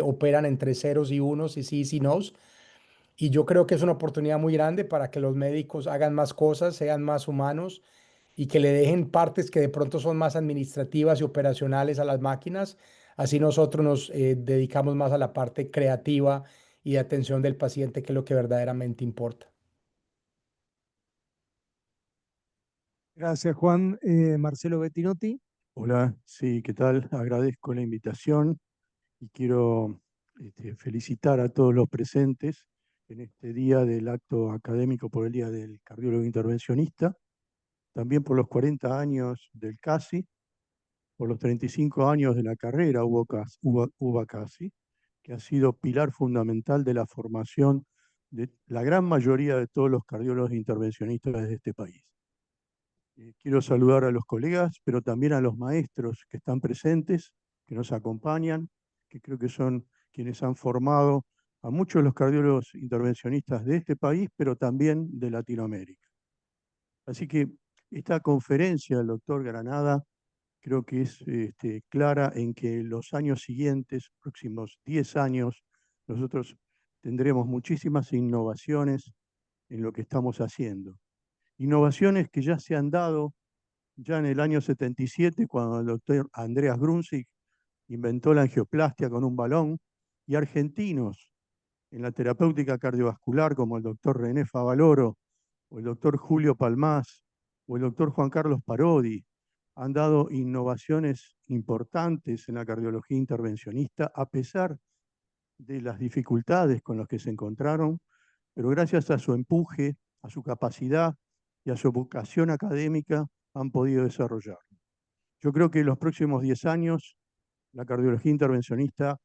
operan entre ceros y unos y sí y nos, y yo creo que es una oportunidad muy grande para que los médicos hagan más cosas, sean más humanos y que le dejen partes que de pronto son más administrativas y operacionales a las máquinas, así nosotros nos dedicamos más a la parte creativa y de atención del paciente, que es lo que verdaderamente importa. Gracias, Juan. Marcelo Bettinotti. Hola, sí, ¿qué tal? Agradezco la invitación y quiero felicitar a todos los presentes en este día del acto académico por el Día del Cardiólogo Intervencionista, también por los 40 años del CASI, por los 35 años de la carrera UBA CASI, que ha sido pilar fundamental de la formación de la gran mayoría de todos los cardiólogos intervencionistas de este país. Quiero saludar a los colegas, pero también a los maestros que están presentes, que nos acompañan, que creo que son quienes han formado a muchos de los cardiólogos intervencionistas de este país, pero también de Latinoamérica. Así que esta conferencia del doctor Granada creo que es clara en que los años siguientes, próximos 10 años, nosotros tendremos muchísimas innovaciones en lo que estamos haciendo. Innovaciones que ya se han dado ya en el año 77, cuando el doctor Andreas Grunsig inventó la angioplastia con un balón, y argentinos en la terapéutica cardiovascular como el doctor René Favaloro, o el doctor Julio Palmás, o el doctor Juan Carlos Parodi, han dado innovaciones importantes en la cardiología intervencionista, a pesar de las dificultades con las que se encontraron, pero gracias a su empuje, a su capacidad y a su vocación académica han podido desarrollar. Yo creo que en los próximos 10 años la cardiología intervencionista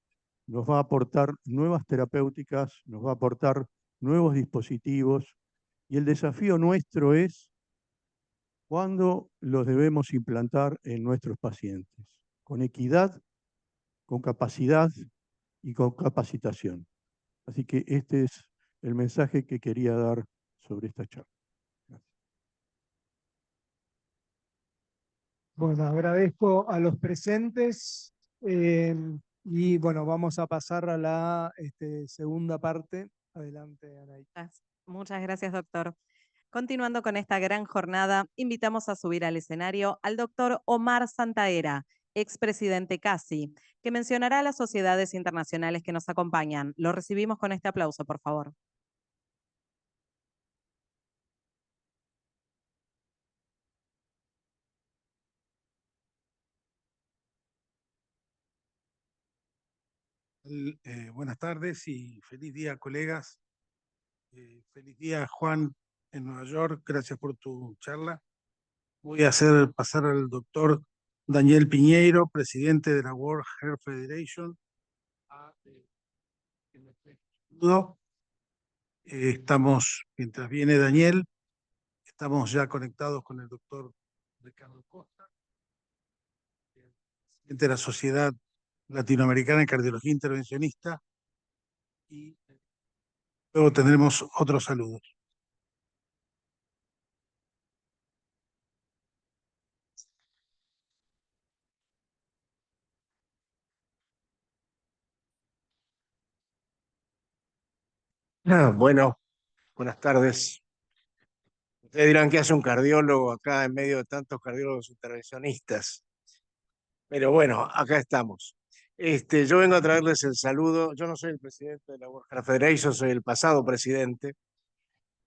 nos va a aportar nuevas terapéuticas, nos va a aportar nuevos dispositivos, y el desafío nuestro es cuándo los debemos implantar en nuestros pacientes, con equidad, con capacidad y con capacitación. Así que este es el mensaje que quería dar sobre esta charla. Gracias. Bueno, agradezco a los presentes. Y bueno, vamos a pasar a la segunda parte. Adelante, Anaí. Muchas gracias, doctor. Continuando con esta gran jornada, invitamos a subir al escenario al doctor Omar Santaera, expresidente CASI, que mencionará a las sociedades internacionales que nos acompañan. Lo recibimos con este aplauso, por favor. Buenas tardes y feliz día, colegas. Feliz día, Juan, en Nueva York. Gracias por tu charla. Voy a hacer pasar al doctor Daniel Piñeiro, presidente de la World Health Federation. Estamos, mientras viene Daniel, estamos ya conectados con el doctor Ricardo Costa, presidente de la Sociedad Latinoamericana de Cardiología Intervencionista, y luego tendremos otros saludos. Bueno, buenas tardes. Ustedes dirán qué hace un cardiólogo acá en medio de tantos cardiólogos intervencionistas. Pero bueno, acá estamos. Yo vengo a traerles el saludo. Yo no soy el presidente de la World Heart Federation, soy el pasado presidente.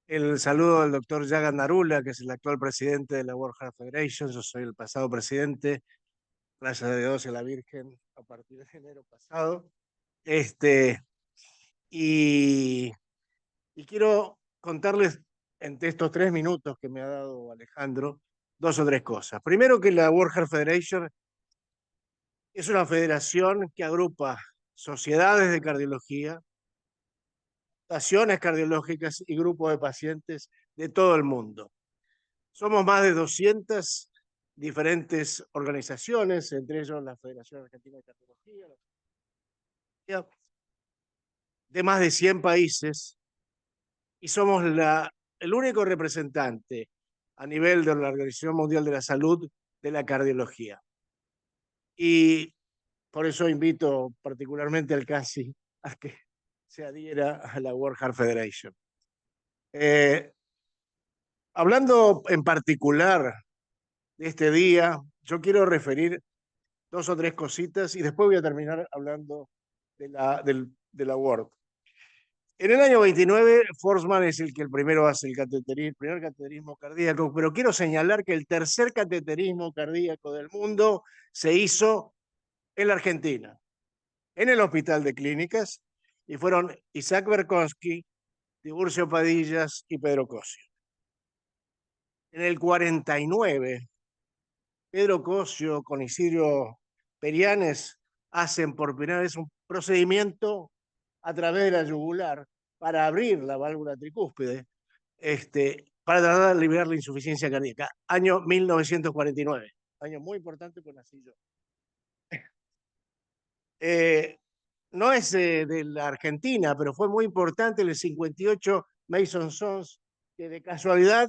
El saludo del doctor Jagan Narula, que es el actual presidente de la World Heart Federation. Yo soy el pasado presidente, gracias a Dios y a la Virgen, a partir de enero pasado. Y quiero contarles, entre estos 3 minutos que me ha dado Alejandro, 2 o 3 cosas. Primero, que la World Heart Federation es una federación que agrupa sociedades de cardiología, estaciones cardiológicas y grupos de pacientes de todo el mundo. Somos más de 200 diferentes organizaciones, entre ellos la Federación Argentina de Cardiología, de más de 100 países, y somos el único representante a nivel de la Organización Mundial de la Salud de la cardiología. Y por eso invito particularmente al CASI a que se adhiera a la World Heart Federation. Hablando en particular de este día, yo quiero referir 2 o 3 cositas y después voy a terminar hablando de la World. En el año 29, Forsman es el que primero hace el primer cateterismo cardíaco, pero quiero señalar que el tercer cateterismo cardíaco del mundo se hizo en la Argentina, en el Hospital de Clínicas, y fueron Isaac Berkonsky, Tiburcio Padillas y Pedro Cosio. En el 49, Pedro Cosio con Isidro Perianes hacen por primera vez un procedimiento a través de la yugular para abrir la válvula tricúspide, para tratar de aliviar la insuficiencia cardíaca. Año 1949, año muy importante, pues nací yo. No es de la Argentina, pero fue muy importante el 58 Mason Sons, que de casualidad,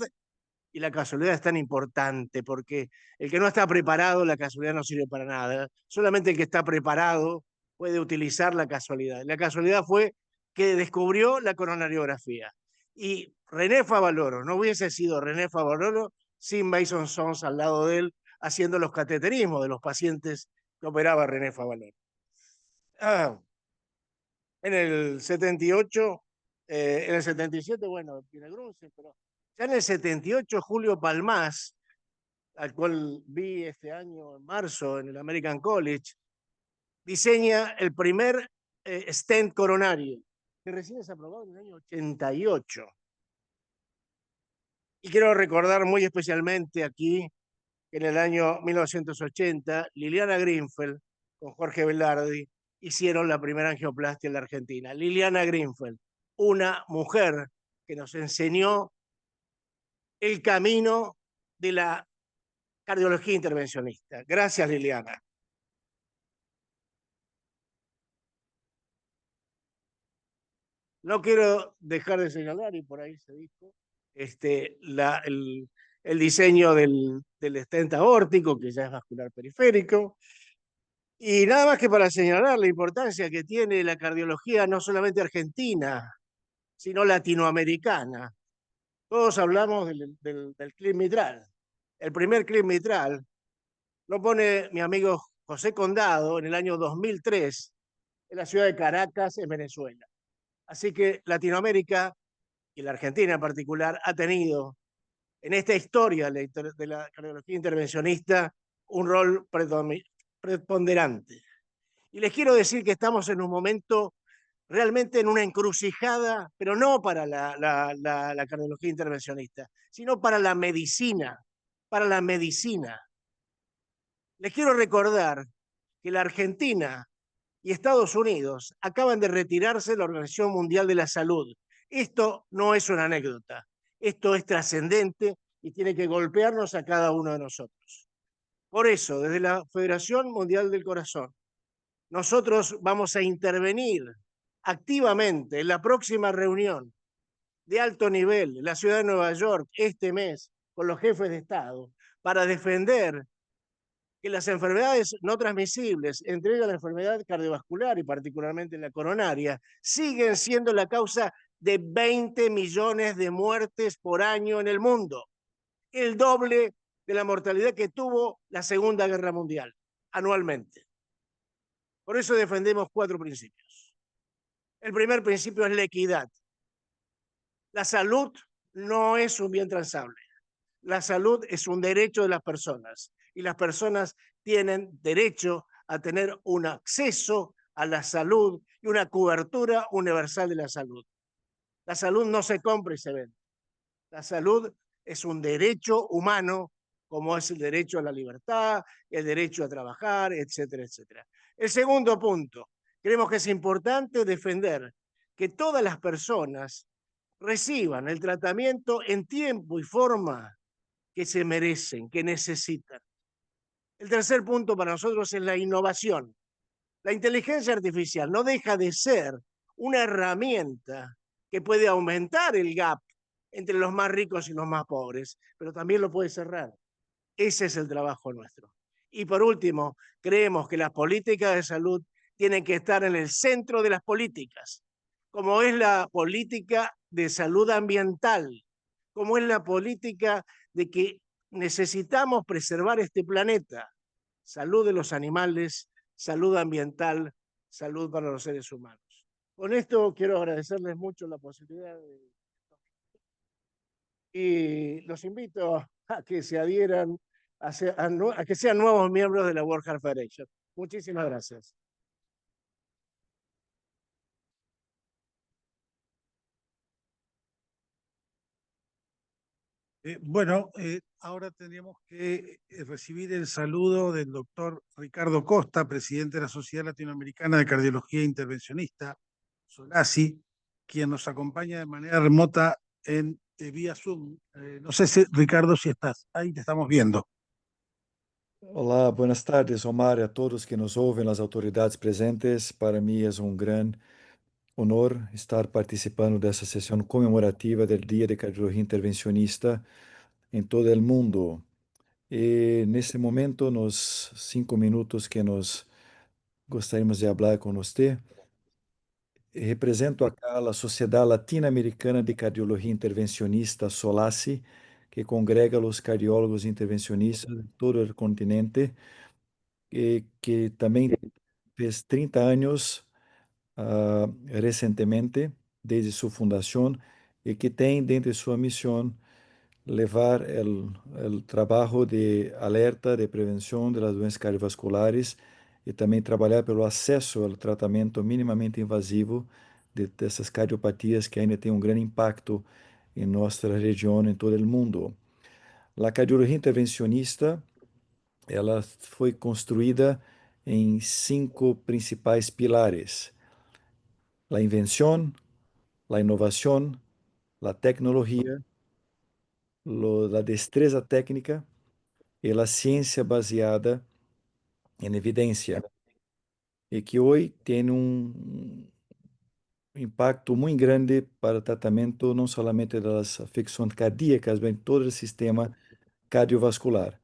y la casualidad es tan importante porque el que no está preparado, la casualidad no sirve para nada. Solamente el que está preparado puede utilizar la casualidad. La casualidad fue que descubrió la coronariografía. Y René Favaloro, no hubiese sido René Favaloro sin Mason Sons al lado de él haciendo los cateterismos de los pacientes que operaba René Favaloro. En el 78, en el 77, bueno, tiene Grunze, pero ya en el 78, Julio Palmás, al cual vi este año en marzo en el American College, diseña el primer stent coronario, que recién es aprobado en el año 88. Y quiero recordar muy especialmente aquí que en el año 1980, Liliana Greenfeld con Jorge Velardi hicieron la primera angioplastia en la Argentina. Liliana Greenfeld, una mujer que nos enseñó el camino de la cardiología intervencionista. Gracias, Liliana. No quiero dejar de señalar, y por ahí se dijo, el diseño del stent aórtico, que ya es vascular periférico, Y nada más que para señalar la importancia que tiene la cardiología no solamente argentina, sino latinoamericana. Todos hablamos del clip mitral. El primer clip mitral lo pone mi amigo José Condado en el año 2003 en la ciudad de Caracas, en Venezuela. Así que Latinoamérica, y la Argentina en particular, ha tenido en esta historia de la cardiología intervencionista un rol preponderante. Y les quiero decir que estamos en un momento realmente en una encrucijada, pero no para la cardiología intervencionista, sino para la medicina, para la medicina. Les quiero recordar que la Argentina y Estados Unidos acaban de retirarse de la Organización Mundial de la Salud. Esto no es una anécdota, esto es trascendente y tiene que golpearnos a cada uno de nosotros. Por eso, desde la Federación Mundial del Corazón, nosotros vamos a intervenir activamente en la próxima reunión de alto nivel en la ciudad de Nueva York este mes con los jefes de Estado para defender que las enfermedades no transmisibles, entre ellas la enfermedad cardiovascular y particularmente la coronaria, siguen siendo la causa de 20 millones de muertes por año en el mundo, el doble de la mortalidad que tuvo la Segunda Guerra Mundial anualmente. Por eso defendemos 4 principios. El primer principio es la equidad. La salud no es un bien transable. La salud es un derecho de las personas y las personas tienen derecho a tener un acceso a la salud y una cobertura universal de la salud. La salud no se compra y se vende. La salud es un derecho humano, como es el derecho a la libertad, el derecho a trabajar, etcétera, etcétera. El segundo punto, creemos que es importante defender que todas las personas reciban el tratamiento en tiempo y forma que se merecen, que necesitan. El tercer punto para nosotros es la innovación. La inteligencia artificial no deja de ser una herramienta que puede aumentar el gap entre los más ricos y los más pobres, pero también lo puede cerrar. Ese es el trabajo nuestro. Y por último, creemos que las políticas de salud tienen que estar en el centro de las políticas, como es la política de salud ambiental, como es la política de que necesitamos preservar este planeta, salud de los animales, salud ambiental, salud para los seres humanos. Con esto quiero agradecerles mucho la posibilidad y los invito a que se adhieran, a que sean nuevos miembros de la World Heart Federation. Muchísimas gracias. Ahora tendríamos que recibir el saludo del doctor Ricardo Costa, presidente de la Sociedad Latinoamericana de Cardiología Intervencionista, SOLACI, quien nos acompaña de manera remota en vía Zoom. No sé, Ricardo, si estás ahí, te estamos viendo. Olá, buenas tardes, Omar, a todos que nos ouvem, as autoridades presentes. Para mim é grande honor estar participando dessa sessão comemorativa do Dia de Cardiologia Intervencionista em todo o mundo. E nesse momento, nos 5 minutos que nós gostaríamos de falar com você, represento acá a Sociedade Latino-Americana de Cardiologia Intervencionista, SOLACI, que congrega os cardiólogos intervencionistas de todo o continente, e que também fez 30 anos recentemente, desde sua fundação, e que tem dentro de sua missão levar o trabalho de alerta, de prevenção das doenças cardiovasculares e também trabalhar pelo acesso ao tratamento minimamente invasivo dessas cardiopatias que ainda têm grande impacto em nossa região, em todo o mundo. A cardiologia intervencionista, ela foi construída em 5 principais pilares: a invenção, a inovação, a tecnologia, a destreza técnica e a ciência baseada em evidência, e que hoje tem impacto muito grande para o tratamento não somente das afecções cardíacas, mas todo o sistema cardiovascular.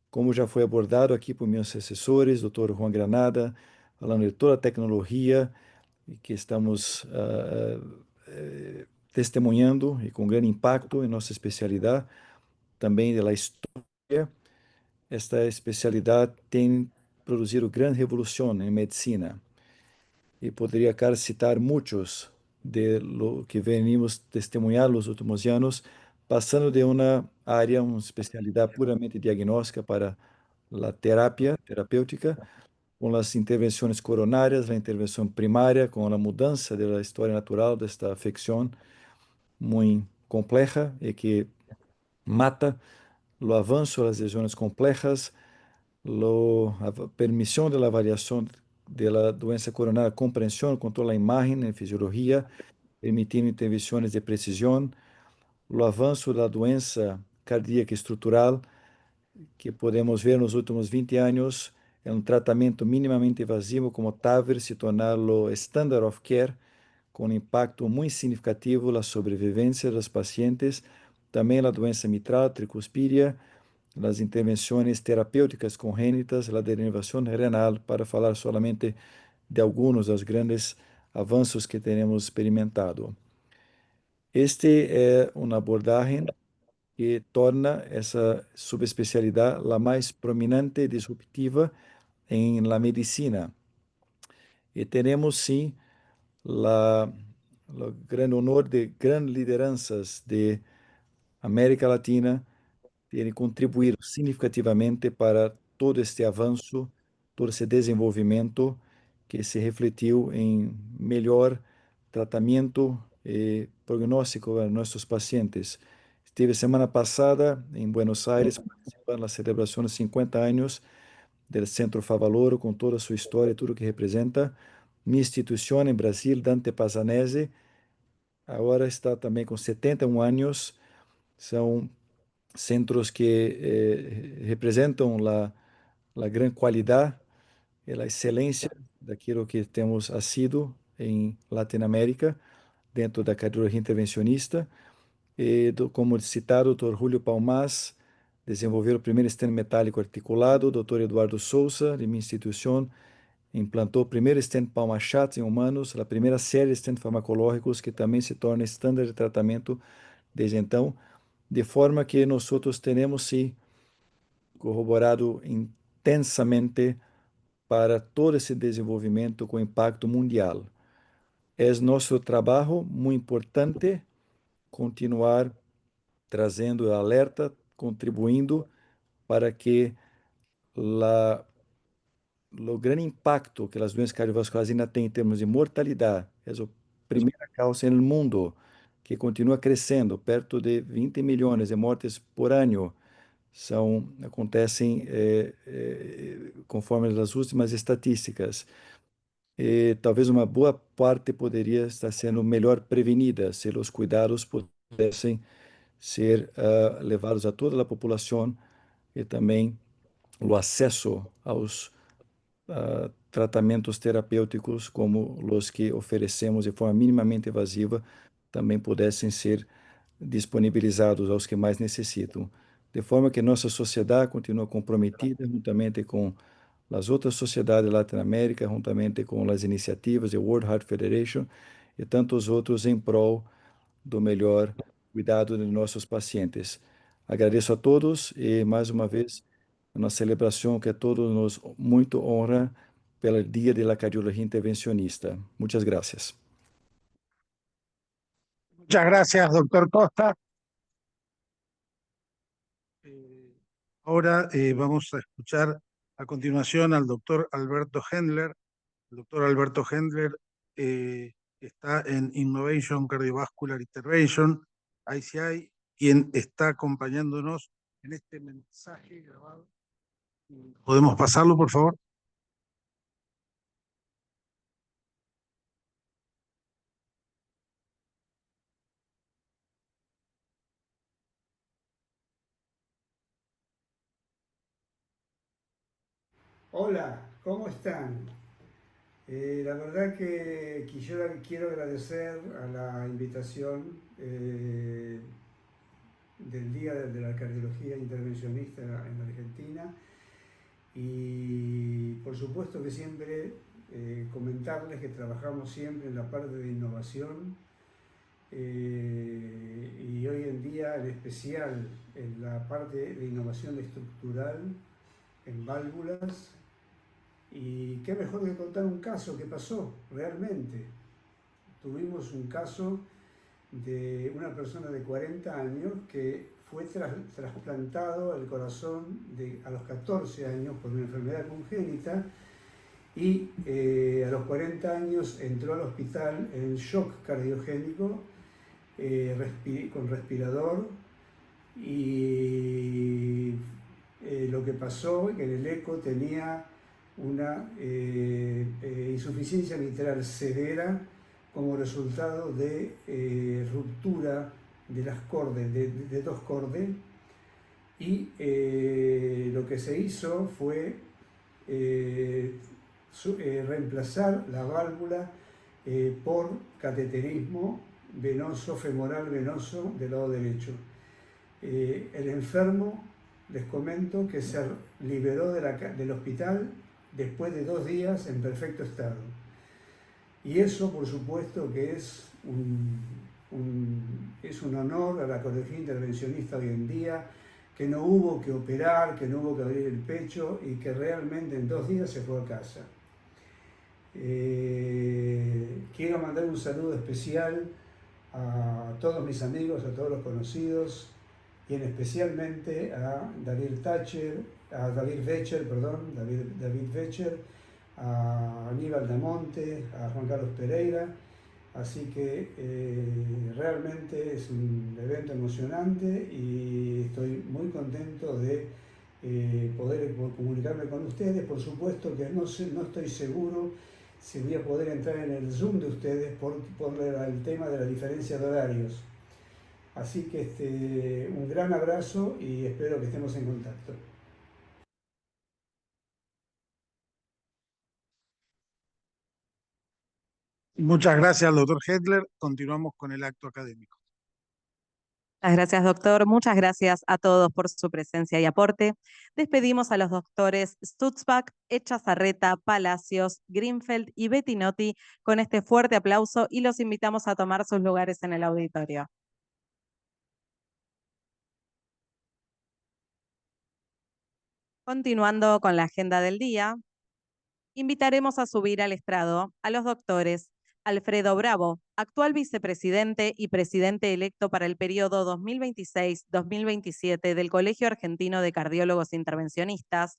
como já foi abordado aqui por meus assessores, Dr. Juan Granada, falando de toda a tecnologia que estamos testemunhando e com grande impacto em nossa especialidade, também da história. Esta especialidade tem produzido grande revolução em medicina e poderia cara citar muitos de lo que venimos testemunhar nos últimos anos, passando de uma área, uma especialidade puramente diagnóstica para a terapêutica, com as intervenções coronárias, a intervenção primária, com a mudança da história natural desta afecção muito complexa e que mata, o avanço das lesões complexas, a permissão da avaliação da doença coronária, compreensão com toda a imagem e fisiologia, permitindo intervenções de precisão, o avanço da doença cardíaca estrutural, que podemos ver nos últimos 20 anos, é um tratamento minimamente invasivo como TAVR se tornar o standard of care, com impacto muito significativo na sobrevivência dos pacientes, também a doença mitral, tricuspídea, as intervenções terapêuticas congênitas, a derivação renal, para falar solamente de alguns dos grandes avanços que temos experimentado. Este é uma abordagem que torna essa subespecialidade a mais prominente e disruptiva em la medicina. E temos, sim, o grande honor de grandes lideranças de América Latina terem contribuído significativamente para todo este avanço, todo esse desenvolvimento que se refletiu em melhor tratamento e prognóstico para nossos pacientes. Estive semana passada em Buenos Aires participando da celebração de 50 anos do Centro Favaloro, com toda a sua história, tudo que representa. Minha instituição em Brasil, Dante Pazzanese, agora está também com 71 anos. São centros que representam a grande qualidade e a excelência daquilo que temos sido em Latinoamérica, dentro da cardiologia intervencionista. E, como citado, o Dr. Julio Palmas desenvolveu o primeiro stent metálico articulado, o Dr. Eduardo Souza, de minha instituição, implantou o primeiro stent Palmas-Schatz em humanos, a primeira série de stents farmacológicos, que também se torna estándar de tratamento desde então, de forma que nós teremos, sim, corroborado intensamente para todo esse desenvolvimento com impacto mundial. É nosso trabalho muito importante continuar trazendo alerta, contribuindo para que o grande impacto que as doenças cardiovasculares ainda têm em termos de mortalidade, é a primeira causa no mundo, que continua crescendo, perto de 20 milhões de mortes por ano, acontecem conforme as últimas estatísticas. E talvez uma boa parte poderia estar sendo melhor prevenida se os cuidados pudessem ser levados a toda a população e também o acesso aos tratamentos terapêuticos como os que oferecemos de forma minimamente invasiva também pudessem ser disponibilizados aos que mais necessitam, de forma que nossa sociedade continue comprometida juntamente com as outras sociedades da Latinoamérica, juntamente com as iniciativas da World Heart Federation e tantos outros em prol do melhor cuidado de nossos pacientes. Agradeço a todos e, mais uma vez, uma celebração que a todos nos muito honra pelo Dia de la Cardiologia Intervencionista. Muchas gracias. Muchas gracias, doctor Costa. Ahora vamos a escuchar a continuación al doctor Alberto Hendler. El doctor Alberto Hendler está en Innovation Cardiovascular Intervention, ICI, quien está acompañándonos en este mensaje grabado. ¿Podemos pasarlo, por favor? Hola, ¿cómo están? La verdad que quiero agradecer a la invitación del Día de la Cardiología Intervencionista en Argentina. Y por supuesto que siempre comentarles que trabajamos siempre en la parte de innovación y hoy en día en especial en la parte de innovación estructural en válvulas. Y qué mejor que contar un caso que pasó realmente. Tuvimos un caso de una persona de 40 años que fue trasplantado el corazón a los 14 años por una enfermedad congénita y a los 40 años entró al hospital en shock cardiogénico con respirador y lo que pasó es que en el eco tenía una insuficiencia mitral severa como resultado de ruptura de las cordes, de dos cordes, y lo que se hizo fue reemplazar la válvula por cateterismo venoso, femoral venoso del lado derecho. El enfermo, les comento, que se liberó del hospital después de 2 días en perfecto estado. Y eso, por supuesto, que es un honor a la cardiología intervencionista hoy en día, que no hubo que operar, que no hubo que abrir el pecho y que realmente en 2 días se fue a casa. Quiero mandar un saludo especial a todos mis amigos, a todos los conocidos y especialmente a David Vecher, a Aníbal Damonte, a Juan Carlos Pereira. Así que realmente es un evento emocionante y estoy muy contento de poder comunicarme con ustedes. Por supuesto que no estoy seguro si voy a poder entrar en el Zoom de ustedes por el tema de la diferencia de horarios. Así que un gran abrazo y espero que estemos en contacto. Muchas gracias, doctor Hendler. Continuamos con el acto académico. Muchas gracias, doctor. Muchas gracias a todos por su presencia y aporte. Despedimos a los doctores Stutzbach, Echazarreta, Palacios, Greenfeld y Bettinotti con este fuerte aplauso y los invitamos a tomar sus lugares en el auditorio. Continuando con la agenda del día, invitaremos a subir al estrado a los doctores Alfredo Bravo, actual vicepresidente y presidente electo para el periodo 2026-2027 del Colegio Argentino de Cardiólogos Intervencionistas,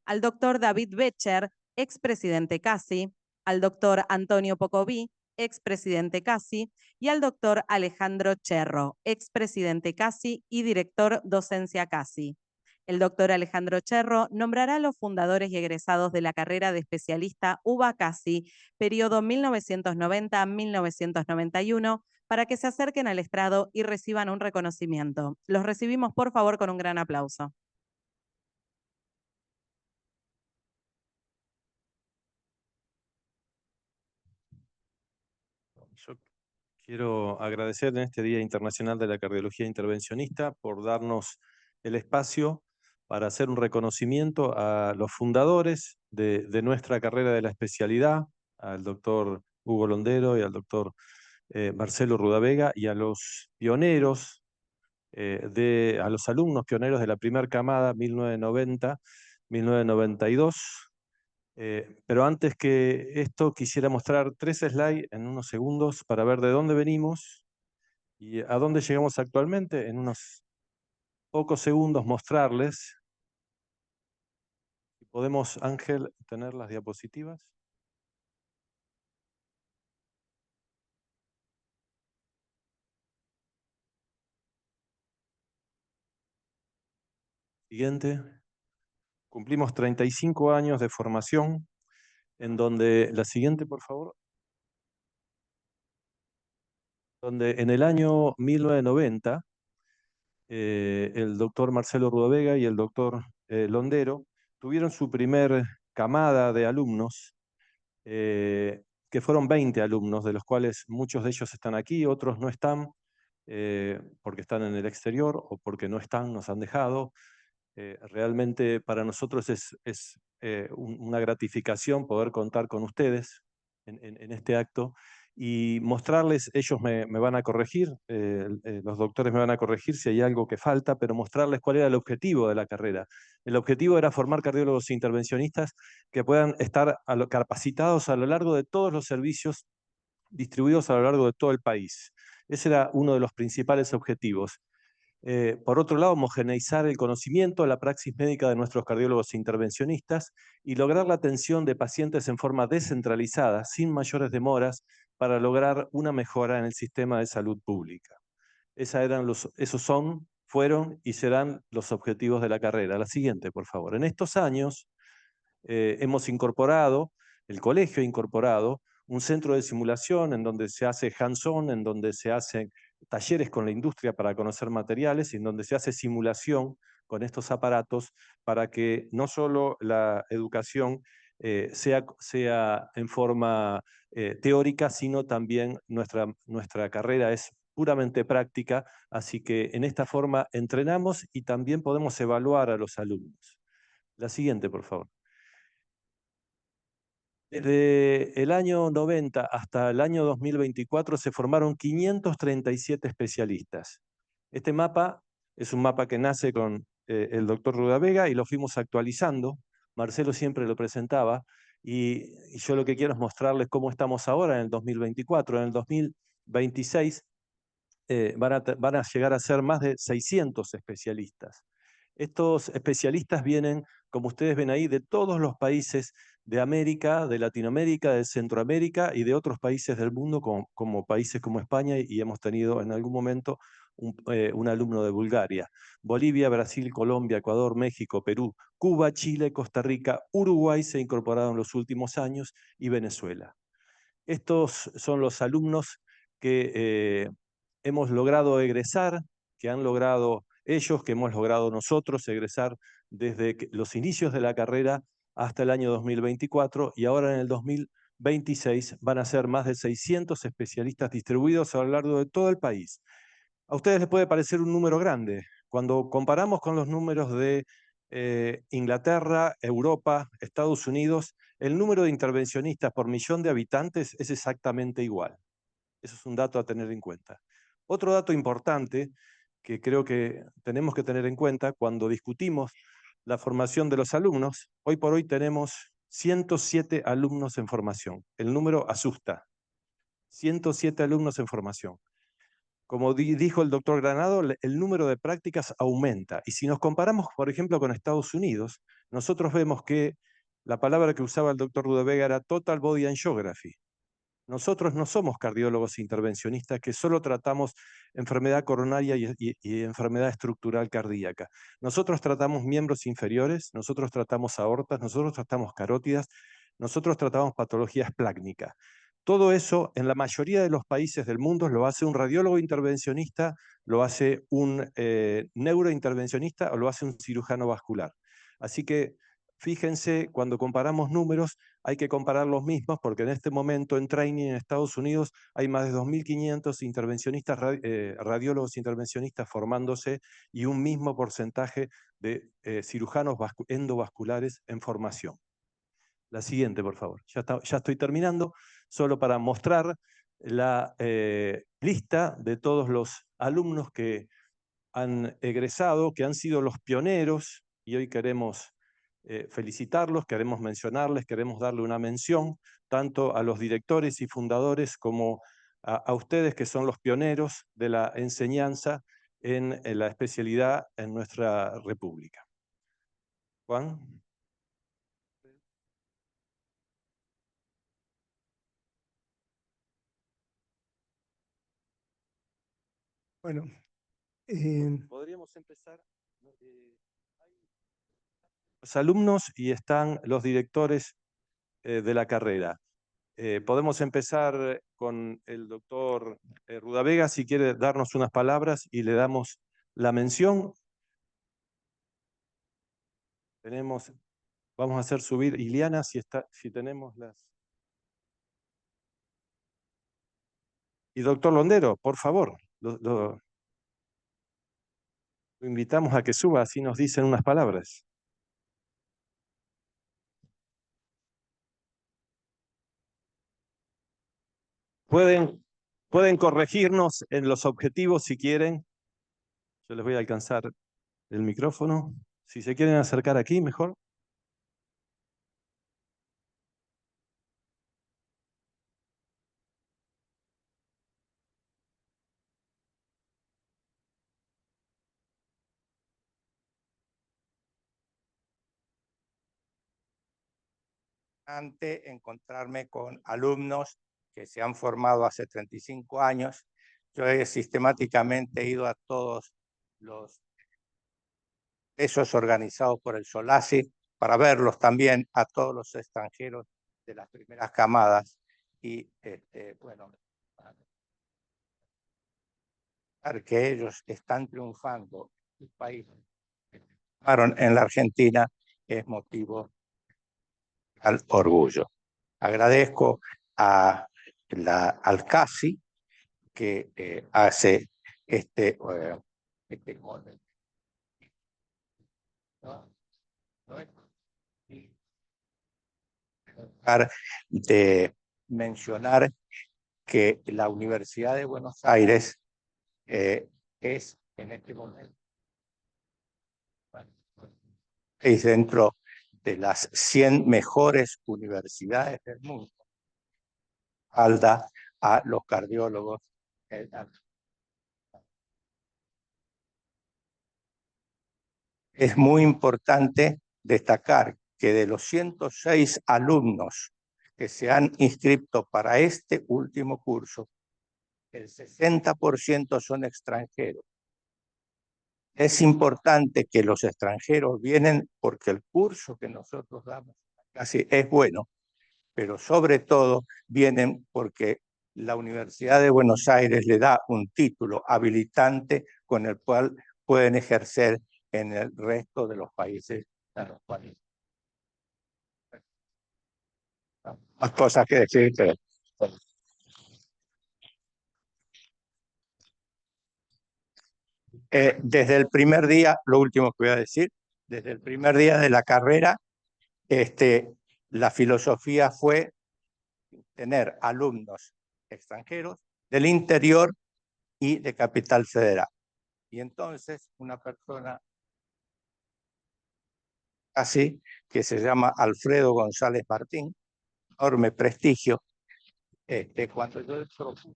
al doctor David Vecher, expresidente CASI, al doctor Antonio Pocoví, expresidente CASI, y al doctor Alejandro Cherro, expresidente CASI y director docencia CASI. El doctor Alejandro Cherro nombrará a los fundadores y egresados de la carrera de especialista UBA-CASI, periodo 1990-1991, para que se acerquen al estrado y reciban un reconocimiento. Los recibimos, por favor, con un gran aplauso. Yo quiero agradecer en este Día Internacional de la Cardiología Intervencionista por darnos el espacio para hacer un reconocimiento a los fundadores de nuestra carrera de la especialidad, al doctor Hugo Londero y al doctor Marcelo Rudavega, y a los pioneros, a los alumnos pioneros de la primera camada 1990-1992. Pero antes que esto quisiera mostrar 3 slides en unos segundos para ver de dónde venimos y a dónde llegamos actualmente. En unos pocos segundos mostrarles. ¿Podemos, Ángel, tener las diapositivas? Siguiente. Cumplimos 35 años de formación, en donde, la siguiente, por favor. Donde en el año 1990, el doctor Marcelo Rudavega y el doctor Londero tuvieron su primer camada de alumnos, que fueron 20 alumnos, de los cuales muchos de ellos están aquí, otros no están, porque están en el exterior o porque no están, nos han dejado. Realmente para nosotros es una gratificación poder contar con ustedes en este acto y mostrarles, ellos me van a corregir, los doctores me van a corregir si hay algo que falta, pero mostrarles cuál era el objetivo de la carrera. El objetivo era formar cardiólogos intervencionistas que puedan estar capacitados a lo largo de todos los servicios distribuidos a lo largo de todo el país. Ese era uno de los principales objetivos. Por otro lado, homogeneizar el conocimiento, la praxis médica de nuestros cardiólogos intervencionistas y lograr la atención de pacientes en forma descentralizada, sin mayores demoras, para lograr una mejora en el sistema de salud pública. Esos fueron y serán los objetivos de la carrera. La siguiente, por favor. En estos años hemos incorporado, el colegio ha incorporado, un centro de simulación en donde se hace hands-on, en donde se hacen talleres con la industria para conocer materiales y en donde se hace simulación con estos aparatos para que no solo la educación sea en forma teórica, sino también nuestra carrera es puramente práctica, así que en esta forma entrenamos y también podemos evaluar a los alumnos. La siguiente, por favor. Desde el año 90 hasta el año 2024 se formaron 537 especialistas. Este mapa es un mapa que nace con el doctor Rudavega y lo fuimos actualizando. Marcelo siempre lo presentaba y yo lo que quiero es mostrarles cómo estamos ahora en el 2024. En el 2026 van a llegar a ser más de 600 especialistas. Estos especialistas vienen, como ustedes ven ahí, de todos los países de América, de Latinoamérica, de Centroamérica y de otros países del mundo, como países como España, y hemos tenido en algún momento un alumno de Bulgaria. Bolivia, Brasil, Colombia, Ecuador, México, Perú, Cuba, Chile, Costa Rica, Uruguay se ha incorporado en los últimos años y Venezuela. Estos son los alumnos que hemos logrado egresar, que han logrado ellos, que hemos logrado nosotros egresar desde los inicios de la carrera hasta el año 2024 y ahora en el 2026 van a ser más de 600 especialistas distribuidos a lo largo de todo el país. A ustedes les puede parecer un número grande. Cuando comparamos con los números de Inglaterra, Europa, Estados Unidos, el número de intervencionistas por millón de habitantes es exactamente igual. Eso es un dato a tener en cuenta. Otro dato importante que creo que tenemos que tener en cuenta cuando discutimos la formación de los alumnos, hoy por hoy tenemos 107 alumnos en formación. El número asusta. 107 alumnos en formación. Como dijo el doctor Granado, el número de prácticas aumenta. Y si nos comparamos, por ejemplo, con Estados Unidos, nosotros vemos que la palabra que usaba el doctor Rudavega era Total Body Angiography. Nosotros no somos cardiólogos intervencionistas que solo tratamos enfermedad coronaria y enfermedad estructural cardíaca. Nosotros tratamos miembros inferiores, nosotros tratamos aortas, nosotros tratamos carótidas, nosotros tratamos patologías plácnicas. Todo eso en la mayoría de los países del mundo lo hace un radiólogo intervencionista, lo hace un neurointervencionista o lo hace un cirujano vascular. Así que fíjense, cuando comparamos números, hay que comparar los mismos porque en este momento en training en Estados Unidos hay más de 2.500 intervencionistas, radiólogos intervencionistas formándose y un mismo porcentaje de cirujanos endovasculares en formación. La siguiente, por favor. Ya estoy terminando, solo para mostrar la lista de todos los alumnos que han egresado, que han sido los pioneros, y hoy queremos felicitarlos, queremos mencionarles, queremos darle una mención, tanto a los directores y fundadores como a ustedes que son los pioneros de la enseñanza en la especialidad en nuestra república. Juan. Bueno, podríamos empezar. Los alumnos y están los directores de la carrera. Podemos empezar con el doctor Rudavega, si quiere darnos unas palabras y le damos la mención. Vamos a hacer subir Iliana si tenemos las... Y doctor Londero, por favor. lo invitamos a que suba, así nos dicen unas palabras. Pueden corregirnos en los objetivos si quieren. Yo les voy a alcanzar el micrófono. Si se quieren acercar aquí, mejor. Encontrarme con alumnos que se han formado hace 35 años. Yo he sistemáticamente ido a todos los esos organizados por el SOLACI para verlos también a todos los extranjeros de las primeras camadas y bueno, que ellos están triunfando en su país en la Argentina es motivo al orgullo. Agradezco al CASI que hace de mencionar que la Universidad de Buenos Aires es en este momento es dentro de las 100 mejores universidades del mundo. Falta a los cardiólogos. Es muy importante destacar que de los 106 alumnos que se han inscrito para este último curso, el 60% son extranjeros. Es importante que los extranjeros vienen porque el curso que nosotros damos casi es bueno, pero sobre todo vienen porque la Universidad de Buenos Aires le da un título habilitante con el cual pueden ejercer en el resto de los países a los cuales. Más cosas que decir. Desde el primer día, lo último que voy a decir, desde el primer día de la carrera, la filosofía fue tener alumnos extranjeros del interior y de Capital Federal. Y entonces una persona así, que se llama Alfredo González Martín, enorme prestigio, cuando yo propuse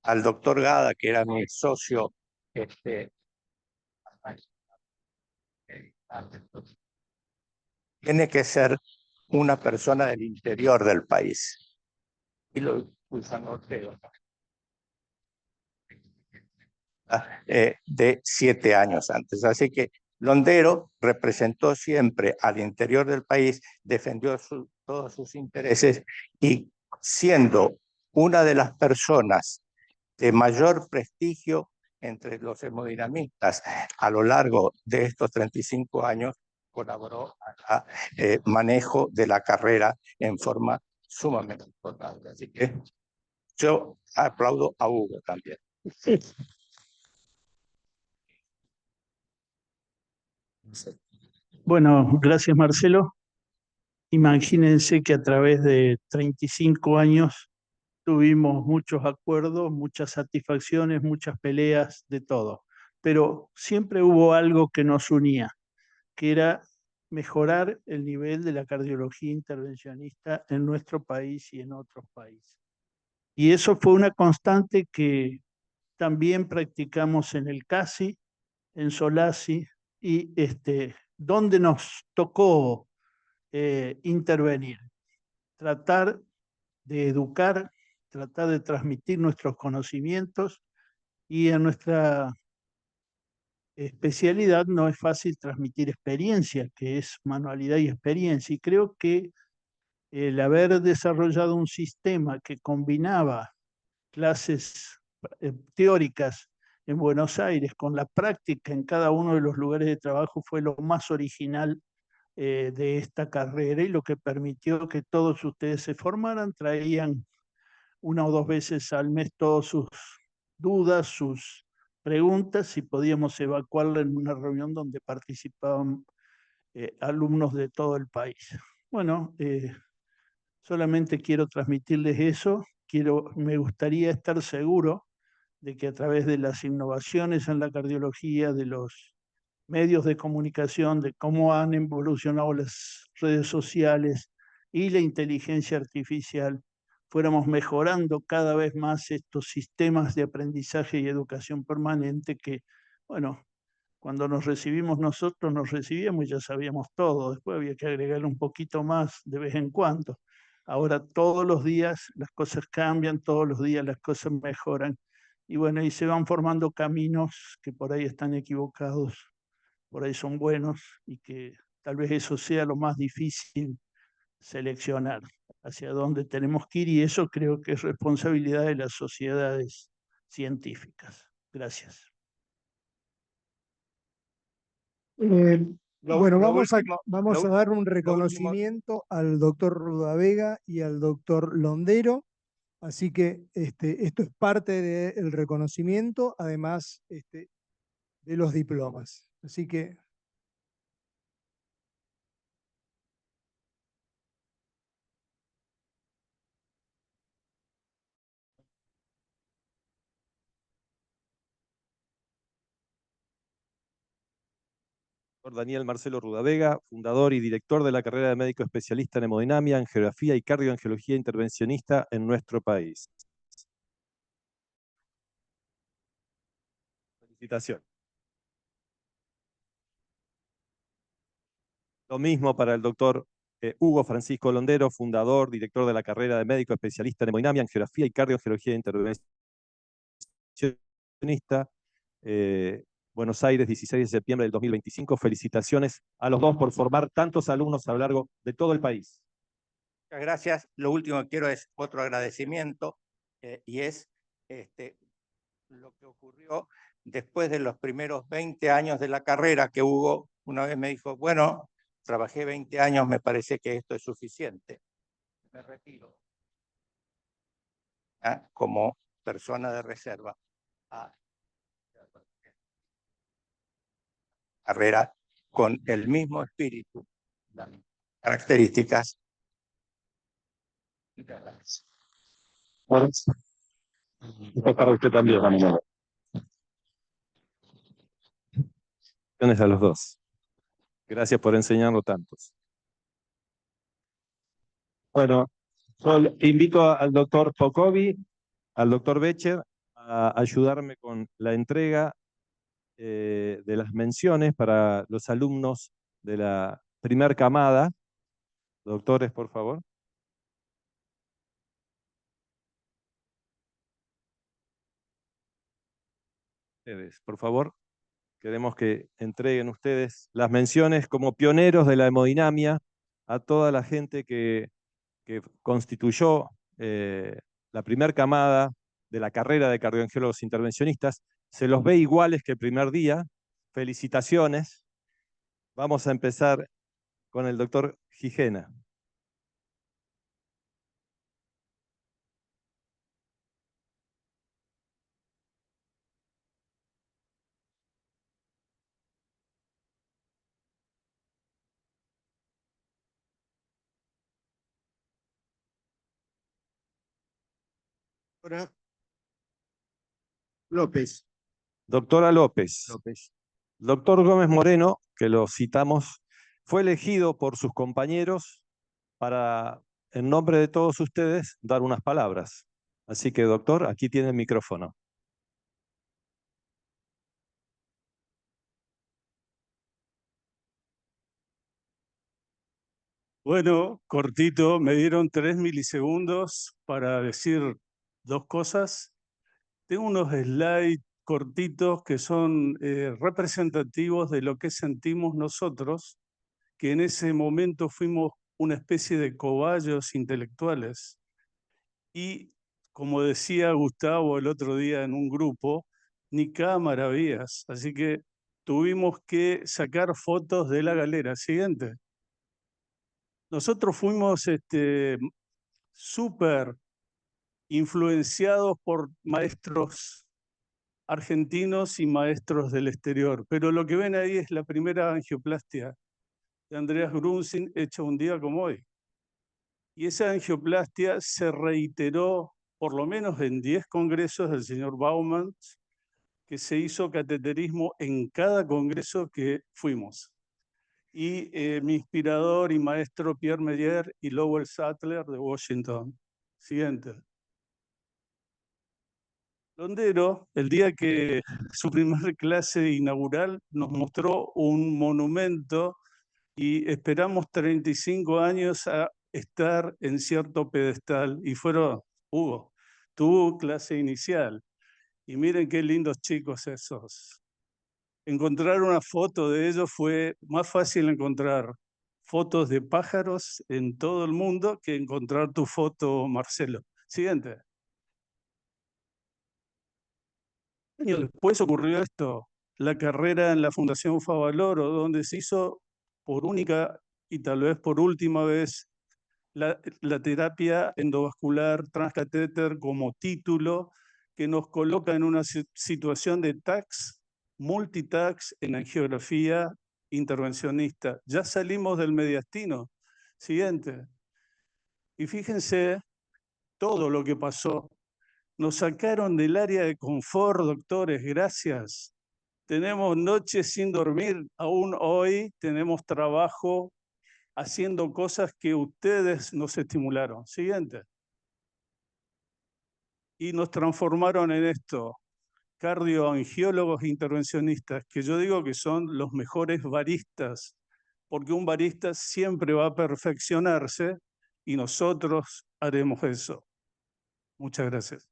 al doctor Gada, que era mi socio, tiene que ser una persona del interior del país. Y lo usan Ortega. De 7 años antes. Así que Londero representó siempre al interior del país, defendió todos sus intereses y siendo una de las personas de mayor prestigio entre los hemodinamistas a lo largo de estos 35 años, colaboró al manejo de la carrera en forma sumamente importante. Así que yo aplaudo a Hugo también. Bueno, gracias Marcelo. Imagínense que a través de 35 años tuvimos muchos acuerdos, muchas satisfacciones, muchas peleas, de todo. Pero siempre hubo algo que nos unía, que era mejorar el nivel de la cardiología intervencionista en nuestro país y en otros países. Y eso fue una constante que también practicamos en el CASI, en SOLACI, y donde nos tocó intervenir, tratar de educar, tratar de transmitir nuestros conocimientos, y en nuestra especialidad no es fácil transmitir experiencia, que es manualidad y experiencia, y creo que el haber desarrollado un sistema que combinaba clases teóricas en Buenos Aires con la práctica en cada uno de los lugares de trabajo fue lo más original de esta carrera, y lo que permitió que todos ustedes se formaran. Traían 1 o 2 veces al mes todos sus dudas, sus preguntas y podíamos evacuarla en una reunión donde participaban alumnos de todo el país. Bueno, solamente quiero transmitirles eso. Me gustaría estar seguro de que a través de las innovaciones en la cardiología, de los medios de comunicación, de cómo han evolucionado las redes sociales y la inteligencia artificial, fuéramos mejorando cada vez más estos sistemas de aprendizaje y educación permanente que, bueno, cuando nos recibimos nosotros nos recibíamos y ya sabíamos todo, después había que agregarle un poquito más de vez en cuando. Ahora todos los días las cosas cambian, todos los días las cosas mejoran y bueno, y se van formando caminos que por ahí están equivocados, por ahí son buenos y que tal vez eso sea lo más difícil seleccionar hacia dónde tenemos que ir y eso creo que es responsabilidad de las sociedades científicas. Gracias. Bueno, vamos a dar un reconocimiento al doctor Rudavega y al doctor Londero. Así que esto es parte del reconocimiento, además de los diplomas. Así que... Daniel Marcelo Rudavega, fundador y director de la carrera de médico especialista en hemodinamia, angiografía y cardioangiología intervencionista en nuestro país. Felicitaciones. Lo mismo para el doctor Hugo Francisco Londero, fundador, director de la carrera de médico especialista en hemodinamia, angiografía y cardioangiología intervencionista. Buenos Aires, 16 de septiembre del 2025. Felicitaciones a los dos por formar tantos alumnos a lo largo de todo el país. Muchas gracias. Lo último que quiero es otro agradecimiento y es lo que ocurrió después de los primeros 20 años de la carrera, que Hugo una vez me dijo, bueno, trabajé 20 años, me parece que esto es suficiente. Me retiro como persona de reserva a carrera con el mismo espíritu, las características. Esto para usted también. Gracias a los dos. Gracias por enseñarnos tantos. Bueno, yo invito al doctor Pocovi, al doctor Becher, a ayudarme con la entrega de las menciones para los alumnos de la primer camada. Doctores, por favor. Ustedes, por favor. Queremos que entreguen ustedes las menciones como pioneros de la hemodinamia a toda la gente que constituyó la primer camada de la carrera de cardioangiólogos intervencionistas. Se los ve iguales que el primer día. Felicitaciones. Vamos a empezar con el doctor Gijena. López. Doctora López. Doctor Gómez Moreno, que lo citamos, fue elegido por sus compañeros para, en nombre de todos ustedes, dar unas palabras. Así que, doctor, aquí tiene el micrófono. Bueno, cortito, me dieron 3 milisegundos para decir dos cosas. Tengo unos slides cortitos que son representativos de lo que sentimos nosotros, que en ese momento fuimos una especie de cobayos intelectuales. Y como decía Gustavo el otro día en un grupo, ni cámara vías. Así que tuvimos que sacar fotos de la galera. Siguiente. Nosotros fuimos súper influenciados por maestros argentinos y maestros del exterior. Pero lo que ven ahí es la primera angioplastia de Andreas Grunzing hecha un día como hoy. Y esa angioplastia se reiteró por lo menos en 10 congresos del señor Baumann, que se hizo cateterismo en cada congreso que fuimos. Y mi inspirador y maestro Pierre Meyer y Lowell Sattler de Washington. Siguiente. Londero, el día que su primer clase inaugural nos mostró un monumento y esperamos 35 años a estar en cierto pedestal y tuvo clase inicial. Y miren qué lindos chicos esos. Encontrar una foto de ellos fue más fácil encontrar fotos de pájaros en todo el mundo que encontrar tu foto, Marcelo. Siguiente. Años después ocurrió esto, la carrera en la Fundación Favaloro, donde se hizo por única y tal vez por última vez la terapia endovascular transcatéter como título que nos coloca en una situación de TACS, multitax en angiografía intervencionista. Ya salimos del mediastino. Siguiente. Y fíjense todo lo que pasó. Nos sacaron del área de confort, doctores, gracias. Tenemos noches sin dormir, aún hoy tenemos trabajo haciendo cosas que ustedes nos estimularon. Siguiente. Y nos transformaron en esto, cardioangiólogos e intervencionistas, que yo digo que son los mejores baristas, porque un barista siempre va a perfeccionarse y nosotros haremos eso. Muchas gracias.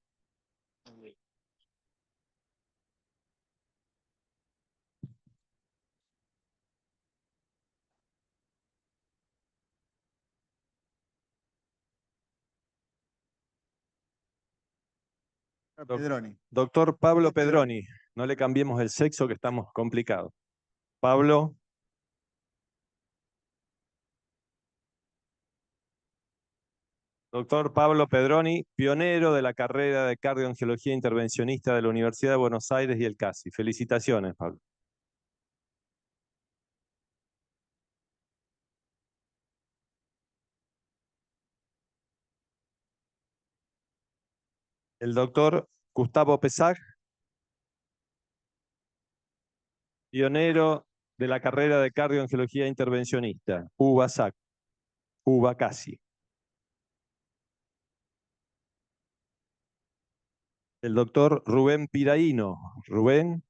Pedroni. Doctor Pablo Pedroni, no le cambiemos el sexo que estamos complicados. Pablo. Doctor Pablo Pedroni, pionero de la carrera de cardioangiología intervencionista de la Universidad de Buenos Aires y el CASI. Felicitaciones, Pablo. El doctor Gustavo Pesag, pionero de la carrera de cardioangiología intervencionista, UBA-SAC, UBA-CASI. El doctor Rubén Piraíno. Rubén.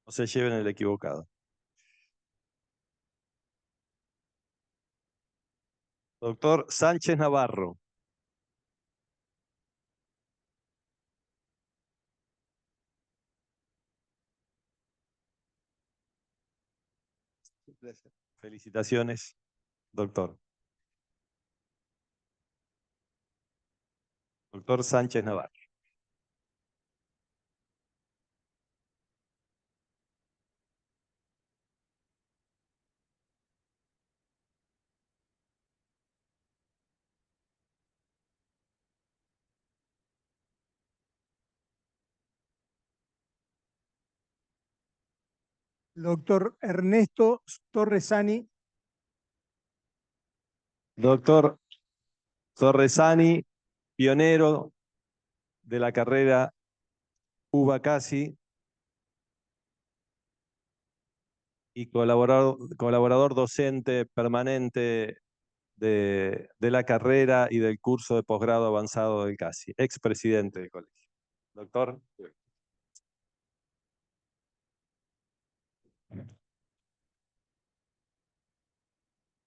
No se lleven el equivocado. Doctor Sánchez Navarro. Felicitaciones, doctor. Doctor Sánchez Navarro. Doctor Ernesto Torresani. Doctor Torresani, pionero de la carrera UBA-CASI y colaborador docente permanente de la carrera y del curso de posgrado avanzado del CASI, expresidente del colegio. Doctor.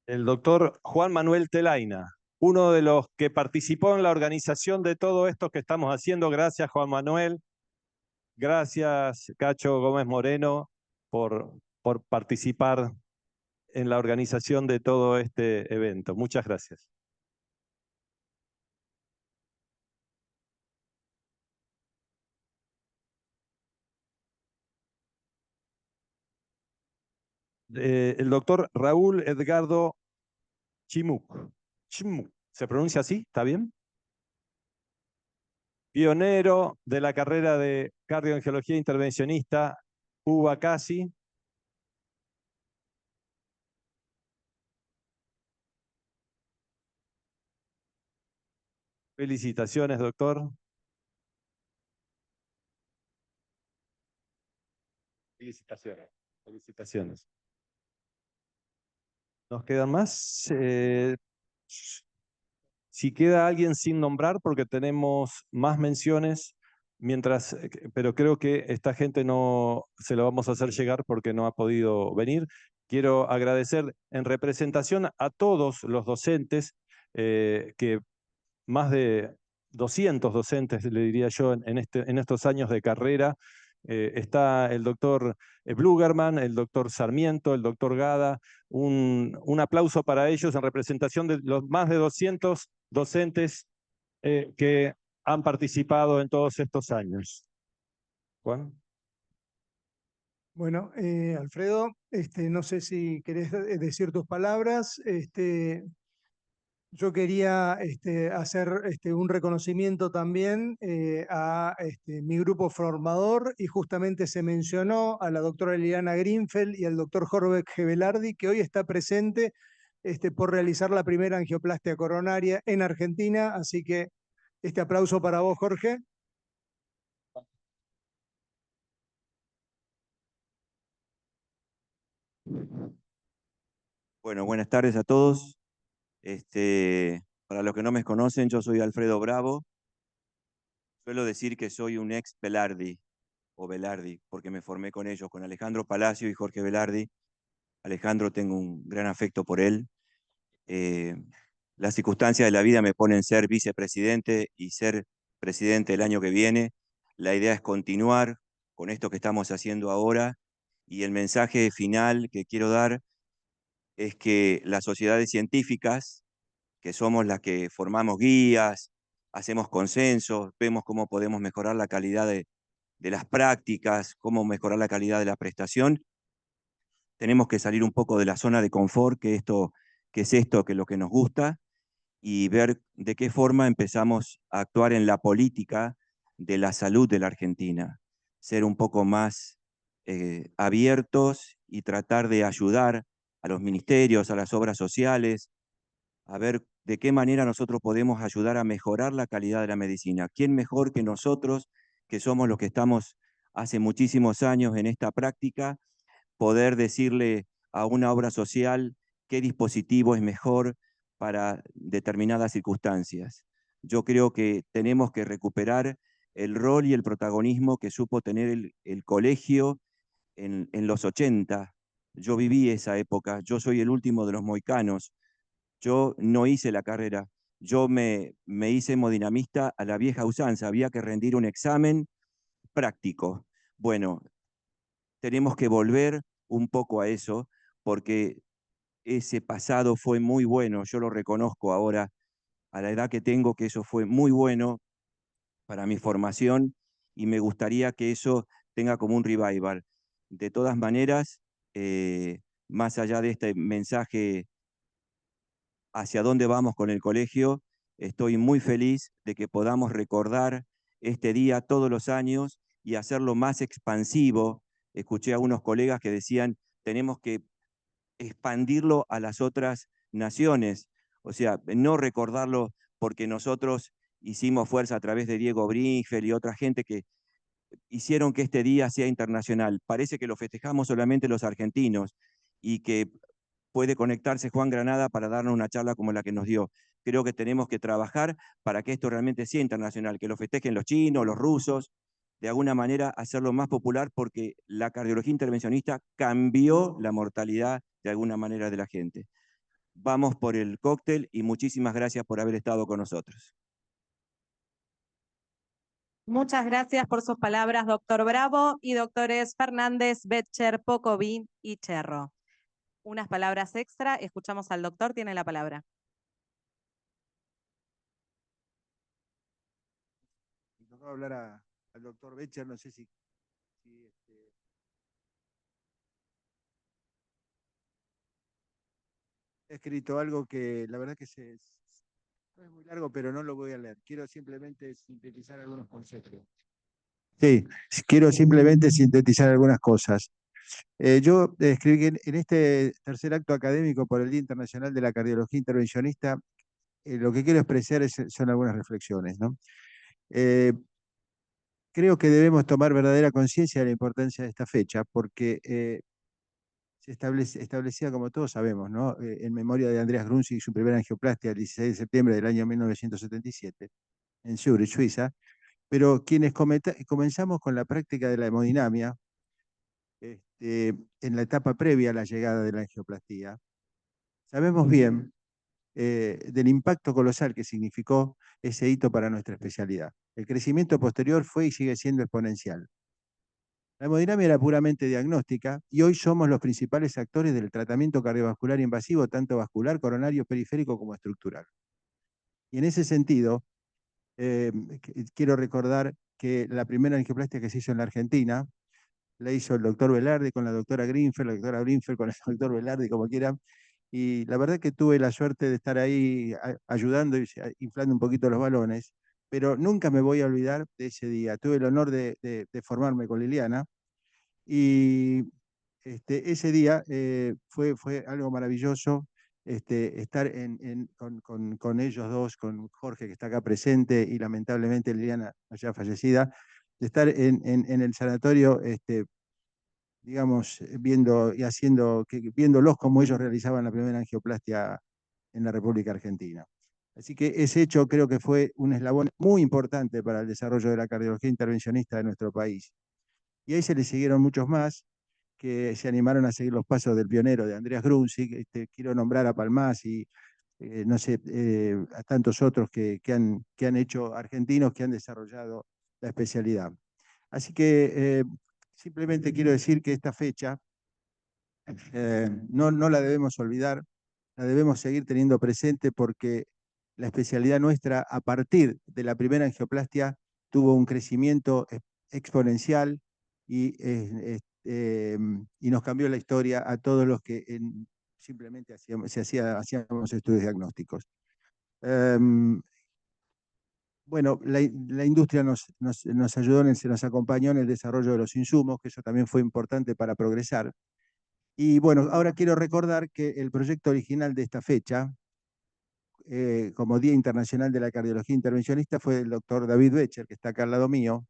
El doctor Juan Manuel Telaina, uno de los que participó en la organización de todo esto que estamos haciendo. Gracias, Juan Manuel. Gracias, Cacho Gómez Moreno, por participar en la organización de todo este evento. Muchas gracias. el doctor Raúl Edgardo Chimuk. Chimuk. ¿Se pronuncia así? ¿Está bien? Pionero de la carrera de cardioangiología intervencionista UBA CASI. Felicitaciones, doctor. Felicitaciones. Felicitaciones. ¿Nos quedan más? Si queda alguien sin nombrar, porque tenemos más menciones, pero creo que esta gente no se lo vamos a hacer llegar porque no ha podido venir. Quiero agradecer en representación a todos los docentes, que más de 200 docentes, le diría yo, en estos años de carrera. Está el doctor Blugerman, el doctor Sarmiento, el doctor Gada. Un aplauso para ellos en representación de los más de 200 docentes que han participado en todos estos años. Juan. Bueno, Alfredo, no sé si querés decir tus palabras. Yo quería hacer un reconocimiento también a mi grupo formador, y justamente se mencionó a la doctora Liliana Greenfeld y al doctor Jorge Gevelardi, que hoy está presente por realizar la primera angioplastia coronaria en Argentina. Así que este aplauso para vos, Jorge. Bueno, buenas tardes a todos. Para los que no me conocen, yo soy Alfredo Bravo. Suelo decir que soy un ex Velardi, o Velardi, porque me formé con ellos, con Alejandro Palacio y Jorge Velardi. Alejandro, tengo un gran afecto por él. Las circunstancias de la vida me ponen ser vicepresidente y ser presidente el año que viene. La idea es continuar con esto que estamos haciendo ahora, y el mensaje final que quiero dar es que las sociedades científicas, que somos las que formamos guías, hacemos consensos, vemos cómo podemos mejorar la calidad de las prácticas, cómo mejorar la calidad de la prestación, tenemos que salir un poco de la zona de confort, que es esto, que es lo que nos gusta, y ver de qué forma empezamos a actuar en la política de la salud de la Argentina. Ser un poco más abiertos y tratar de ayudar a los ministerios, a las obras sociales, a ver de qué manera nosotros podemos ayudar a mejorar la calidad de la medicina. ¿Quién mejor que nosotros, que somos los que estamos hace muchísimos años en esta práctica, poder decirle a una obra social qué dispositivo es mejor para determinadas circunstancias? Yo creo que tenemos que recuperar el rol y el protagonismo que supo tener el colegio en los 80. Yo viví esa época, yo soy el último de los mohicanos. Yo no hice la carrera, yo me hice hemodinamista a la vieja usanza, había que rendir un examen práctico. Bueno, tenemos que volver un poco a eso, porque ese pasado fue muy bueno, yo lo reconozco ahora, a la edad que tengo, que eso fue muy bueno para mi formación, y me gustaría que eso tenga como un revival. De todas maneras, más allá de este mensaje hacia dónde vamos con el colegio, estoy muy feliz de que podamos recordar este día todos los años y hacerlo más expansivo. Escuché a unos colegas que decían, tenemos que expandirlo a las otras naciones, o sea, no recordarlo porque nosotros hicimos fuerza a través de Diego Bringel y otra gente que hicieron que este día sea internacional. Parece que lo festejamos solamente los argentinos, y que puede conectarse Juan Granada para darnos una charla como la que nos dio. Creo que tenemos que trabajar para que esto realmente sea internacional, que lo festejen los chinos, los rusos, de alguna manera hacerlo más popular, porque la cardiología intervencionista cambió la mortalidad de alguna manera de la gente. Vamos por el cóctel y muchísimas gracias por haber estado con nosotros. Muchas gracias por sus palabras, doctor Bravo, y doctores Fernández, Betcher, Pocoví y Cherro. Unas palabras extra, escuchamos al doctor, tiene la palabra. Me tocó hablar al doctor Betcher, no sé si he escrito algo que la verdad que no es muy largo, pero no lo voy a leer. Quiero simplemente sintetizar algunos conceptos. Sí, quiero simplemente sintetizar algunas cosas. Yo escribí que en este tercer acto académico por el Día Internacional de la Cardiología Intervencionista, lo que quiero expresar son algunas reflexiones, ¿no? Creo que debemos tomar verdadera conciencia de la importancia de esta fecha, porque se establecía, como todos sabemos, ¿no? En memoria de Andreas Grunzig, su primera angioplastia el 16 de septiembre del año 1977, en Zurich, Suiza. Pero quienes comenzamos con la práctica de la hemodinamia, en la etapa previa a la llegada de la angioplastía, sabemos bien del impacto colosal que significó ese hito para nuestra especialidad. El crecimiento posterior fue y sigue siendo exponencial. La hemodinamia era puramente diagnóstica y hoy somos los principales actores del tratamiento cardiovascular invasivo, tanto vascular, coronario, periférico como estructural. Y en ese sentido, quiero recordar que la primera angioplastia que se hizo en la Argentina la hizo el doctor Velarde con la doctora Greenfeld, la doctora Greenfeld con el doctor Velarde, como quieran. Y la verdad que tuve la suerte de estar ahí ayudando y inflando un poquito los balones, pero nunca me voy a olvidar de ese día. Tuve el honor de formarme con Liliana y ese día fue algo maravilloso estar con ellos dos, con Jorge que está acá presente y lamentablemente Liliana allá fallecida, de estar en el sanatorio, digamos, viendo y viéndolos como ellos realizaban la primera angioplastia en la República Argentina. Así que ese hecho creo que fue un eslabón muy importante para el desarrollo de la cardiología intervencionista de nuestro país. Y ahí se le siguieron muchos más que se animaron a seguir los pasos del pionero de Andreas Grunzig. Quiero nombrar a Palmás y no sé, a tantos otros que han hecho argentinos que han desarrollado la especialidad. Así que simplemente quiero decir que esta fecha no la debemos olvidar, la debemos seguir teniendo presente porque la especialidad nuestra a partir de la primera angioplastia tuvo un crecimiento exponencial y nos cambió la historia a todos los que simplemente hacíamos estudios diagnósticos. Bueno, la industria nos ayudó, se nos acompañó en el desarrollo de los insumos, que eso también fue importante para progresar. Y bueno, ahora quiero recordar que el proyecto original de esta fecha, como Día Internacional de la Cardiología Intervencionista, fue el doctor David Becher, que está acá al lado mío.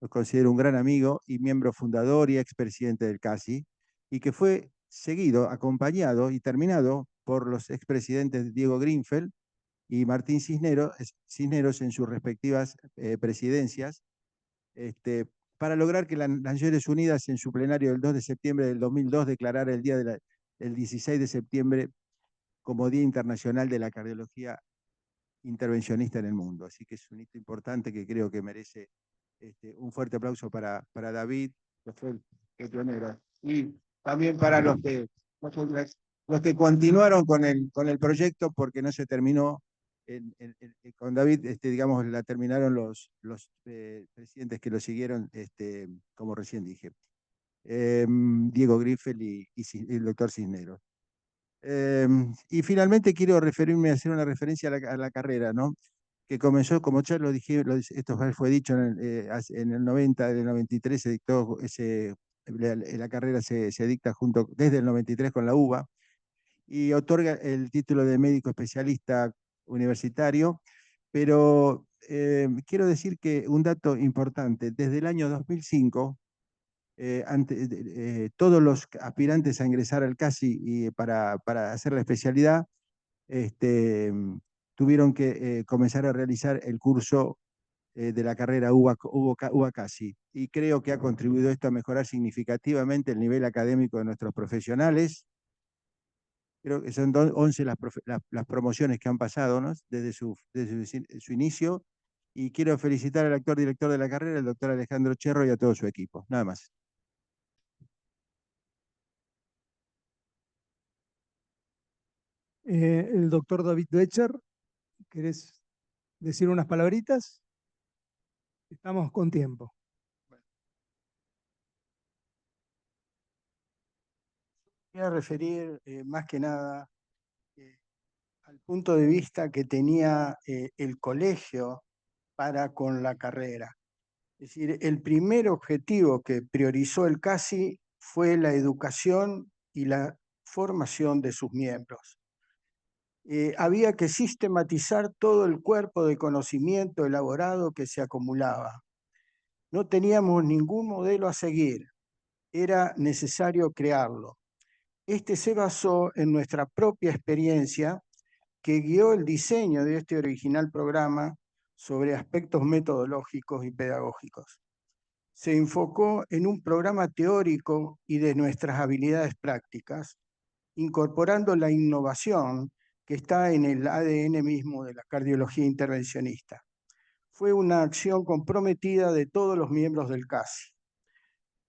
Lo considero un gran amigo y miembro fundador y expresidente del CASI, y que fue seguido, acompañado y terminado por los expresidentes Diego Greenfeld y Martín Cisneros en sus respectivas presidencias, para lograr que las Naciones Unidas en su plenario del 2 de septiembre del 2002 declarara el 16 de septiembre como Día Internacional de la Cardiología Intervencionista en el mundo. Así que es un hito importante que creo que merece un fuerte aplauso para David, que fue el pionero, y también para los que continuaron con el proyecto porque no se terminó. Con David, digamos, la terminaron los presidentes que lo siguieron, como recién dije, Diego Greenfeld y el doctor Cisneros. Y finalmente quiero hacer una referencia a la carrera, ¿no? Que comenzó, como ya lo dije, esto fue dicho en el 90, en el 93 se dictó la carrera se dicta desde el 93 con la UBA y otorga el título de médico especialista universitario, pero quiero decir que un dato importante, desde el año 2005, todos los aspirantes a ingresar al CASI y para hacer la especialidad tuvieron que comenzar a realizar el curso de la carrera UBA-CASI. Y creo que ha contribuido esto a mejorar significativamente el nivel académico de nuestros profesionales. Creo que son 11 las promociones que han pasado, ¿no? desde su inicio. Y quiero felicitar al actual director de la carrera, el doctor Alejandro Cherro, y a todo su equipo. Nada más. El doctor David Becher, ¿querés decir unas palabritas? Estamos con tiempo. Voy a referir más que nada al punto de vista que tenía el colegio para con la carrera. Es decir, el primer objetivo que priorizó el CASI fue la educación y la formación de sus miembros. Había que sistematizar todo el cuerpo de conocimiento elaborado que se acumulaba. No teníamos ningún modelo a seguir, era necesario crearlo. Este se basó en nuestra propia experiencia que guió el diseño de este original programa sobre aspectos metodológicos y pedagógicos. Se enfocó en un programa teórico y de nuestras habilidades prácticas, incorporando la innovación que está en el ADN mismo de la cardiología intervencionista. Fue una acción comprometida de todos los miembros del CASI.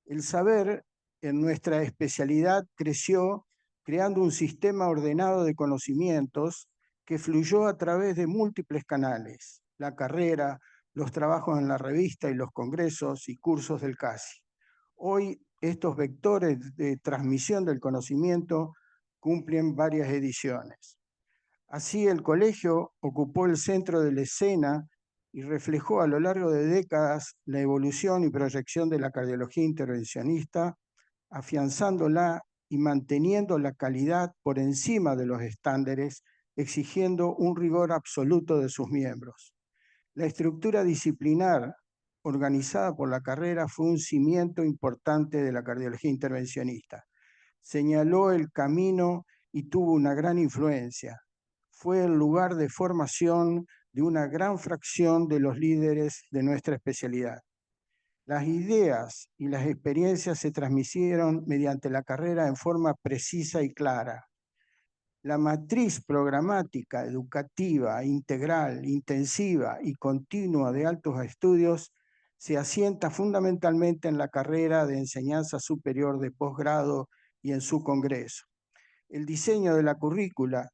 El saber en nuestra especialidad creció creando un sistema ordenado de conocimientos que fluyó a través de múltiples canales, la carrera, los trabajos en la revista y los congresos y cursos del CASI. Hoy estos vectores de transmisión del conocimiento cumplen varias ediciones. Así el colegio ocupó el centro de la escena y reflejó a lo largo de décadas la evolución y proyección de la cardiología intervencionista, afianzándola y manteniendo la calidad por encima de los estándares, exigiendo un rigor absoluto de sus miembros. La estructura disciplinar organizada por la carrera fue un cimiento importante de la cardiología intervencionista. Señaló el camino y tuvo una gran influencia. Fue el lugar de formación de una gran fracción de los líderes de nuestra especialidad. Las ideas y las experiencias se transmitieron mediante la carrera en forma precisa y clara. La matriz programática, educativa, integral, intensiva y continua de altos estudios se asienta fundamentalmente en la carrera de enseñanza superior de posgrado y en su congreso. El diseño de la currícula,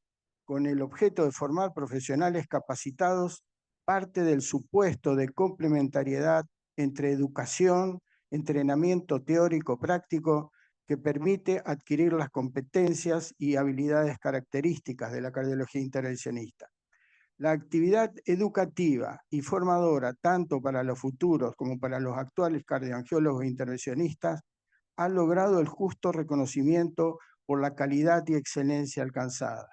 con el objeto de formar profesionales capacitados, parte del supuesto de complementariedad entre educación, entrenamiento teórico-práctico, que permite adquirir las competencias y habilidades características de la cardiología intervencionista. La actividad educativa y formadora, tanto para los futuros como para los actuales cardioangiólogos intervencionistas, ha logrado el justo reconocimiento por la calidad y excelencia alcanzada.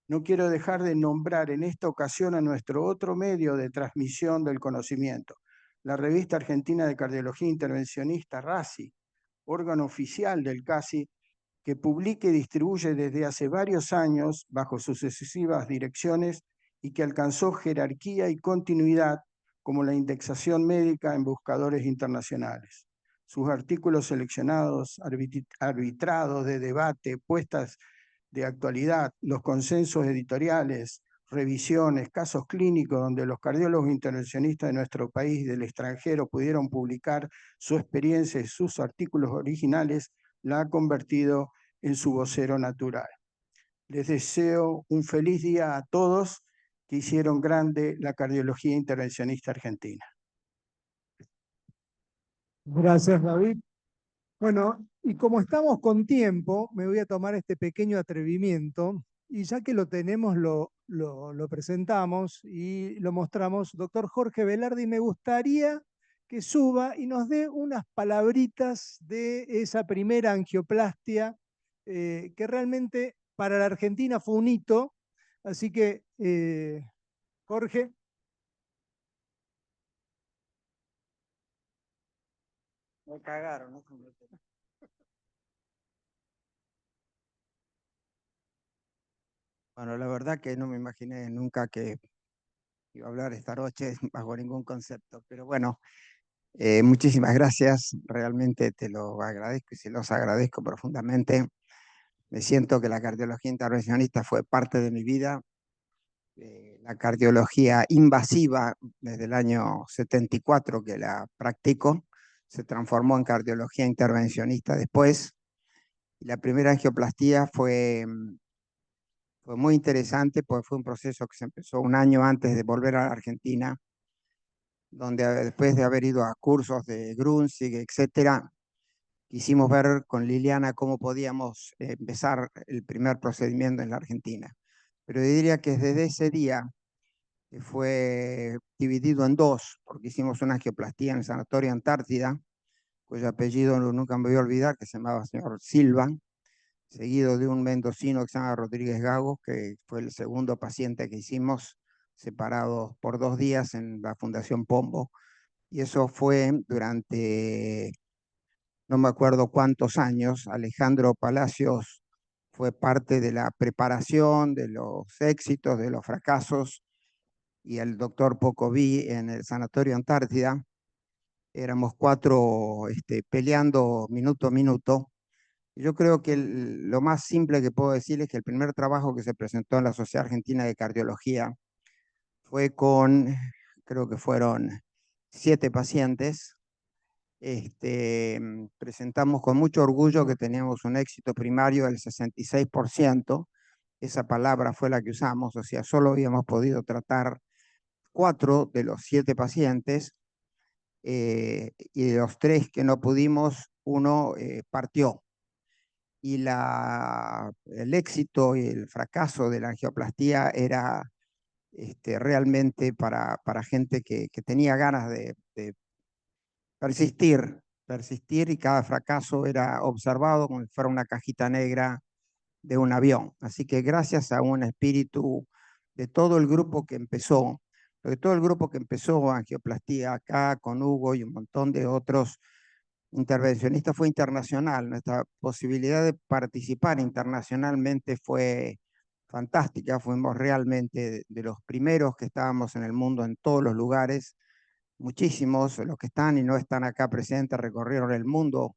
No quiero dejar de nombrar en esta ocasión a nuestro otro medio de transmisión del conocimiento, la Revista Argentina de Cardiología Intervencionista, RACI, órgano oficial del CASI, que publica y distribuye desde hace varios años bajo sus sucesivas direcciones y que alcanzó jerarquía y continuidad como la indexación médica en buscadores internacionales. Sus artículos seleccionados, arbitrados de debate, puestas de actualidad, los consensos editoriales, revisiones, casos clínicos donde los cardiólogos intervencionistas de nuestro país y del extranjero pudieron publicar su experiencia y sus artículos originales, la ha convertido en su vocero natural. Les deseo un feliz día a todos que hicieron grande la cardiología intervencionista argentina. Gracias, David. Bueno, y como estamos con tiempo, me voy a tomar este pequeño atrevimiento y ya que lo tenemos, lo presentamos y lo mostramos. Doctor Jorge Velardi, me gustaría que suba y nos dé unas palabritas de esa primera angioplastia que realmente para la Argentina fue un hito. Así que, Jorge. Me cagaron, ¿no? Bueno, la verdad que no me imaginé nunca que iba a hablar esta noche bajo ningún concepto, pero bueno, muchísimas gracias, realmente te lo agradezco y se los agradezco profundamente. Me siento que la cardiología intervencionista fue parte de mi vida, la cardiología invasiva desde el año 74 que la practico, se transformó en cardiología intervencionista después. La primera angioplastía fue muy interesante, porque fue un proceso que se empezó un año antes de volver a la Argentina, donde después de haber ido a cursos de Grunzig, etcétera, quisimos ver con Liliana cómo podíamos empezar el primer procedimiento en la Argentina. pero yo diría que desde ese día, que fue dividido en dos, porque hicimos una angioplastía en el Sanatorio Antártida, cuyo apellido nunca me voy a olvidar, que se llamaba señor Silva, seguido de un mendocino que se llama Rodríguez Gago, que fue el segundo paciente que hicimos, separados por 2 días en la Fundación Pombo. Y eso fue durante, no me acuerdo cuántos años. Alejandro Palacios fue parte de la preparación, de los éxitos, de los fracasos, y el doctor Pocoví en el Sanatorio Antártida. Éramos 4 peleando minuto a minuto. Yo creo que lo más simple que puedo decir es que el primer trabajo que se presentó en la Sociedad Argentina de Cardiología fue con, creo que fueron 7 pacientes. Presentamos con mucho orgullo que teníamos un éxito primario del 66%. Esa palabra fue la que usamos, o sea, solo habíamos podido tratar 4 de los 7 pacientes, y de los 3 que no pudimos, uno partió. Y el éxito y el fracaso de la angioplastía era realmente para gente que tenía ganas de persistir, y cada fracaso era observado como si fuera una cajita negra de un avión. Así que gracias a un espíritu de todo el grupo que empezó, angioplastía acá con Hugo y un montón de otros intervencionistas, fue internacional. Nuestra posibilidad de participar internacionalmente fue fantástica. Fuimos realmente de los primeros que estábamos en el mundo en todos los lugares. Muchísimos, los que están y no están acá presentes, recorrieron el mundo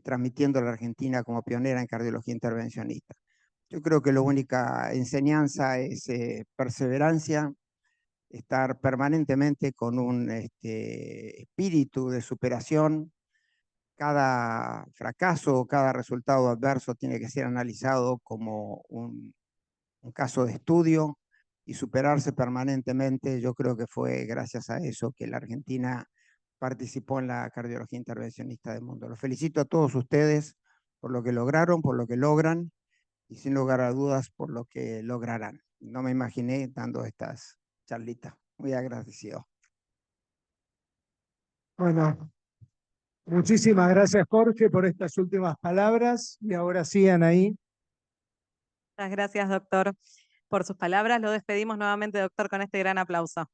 transmitiendo a la Argentina como pionera en cardiología intervencionista. Yo creo que la única enseñanza es perseverancia, estar permanentemente con un espíritu de superación. Cada fracaso, cada resultado adverso tiene que ser analizado como un caso de estudio y superarse permanentemente. Yo creo que fue gracias a eso que la Argentina participó en la cardiología intervencionista del mundo. Los felicito a todos ustedes por lo que lograron, por lo que logran y sin lugar a dudas por lo que lograrán. No me imaginé dando estas charlitas. Muy agradecido. Bueno, muchísimas gracias, Jorge, por estas últimas palabras. Y ahora sí, Anaí. Muchas gracias, doctor, por sus palabras. Lo despedimos nuevamente, doctor, con este gran aplauso.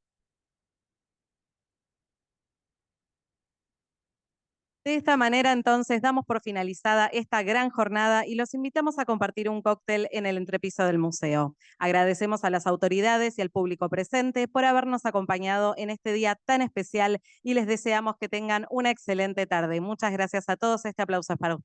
De esta manera, entonces, damos por finalizada esta gran jornada y los invitamos a compartir un cóctel en el entrepiso del museo. Agradecemos a las autoridades y al público presente por habernos acompañado en este día tan especial y les deseamos que tengan una excelente tarde. Muchas gracias a todos. Este aplauso es para ustedes.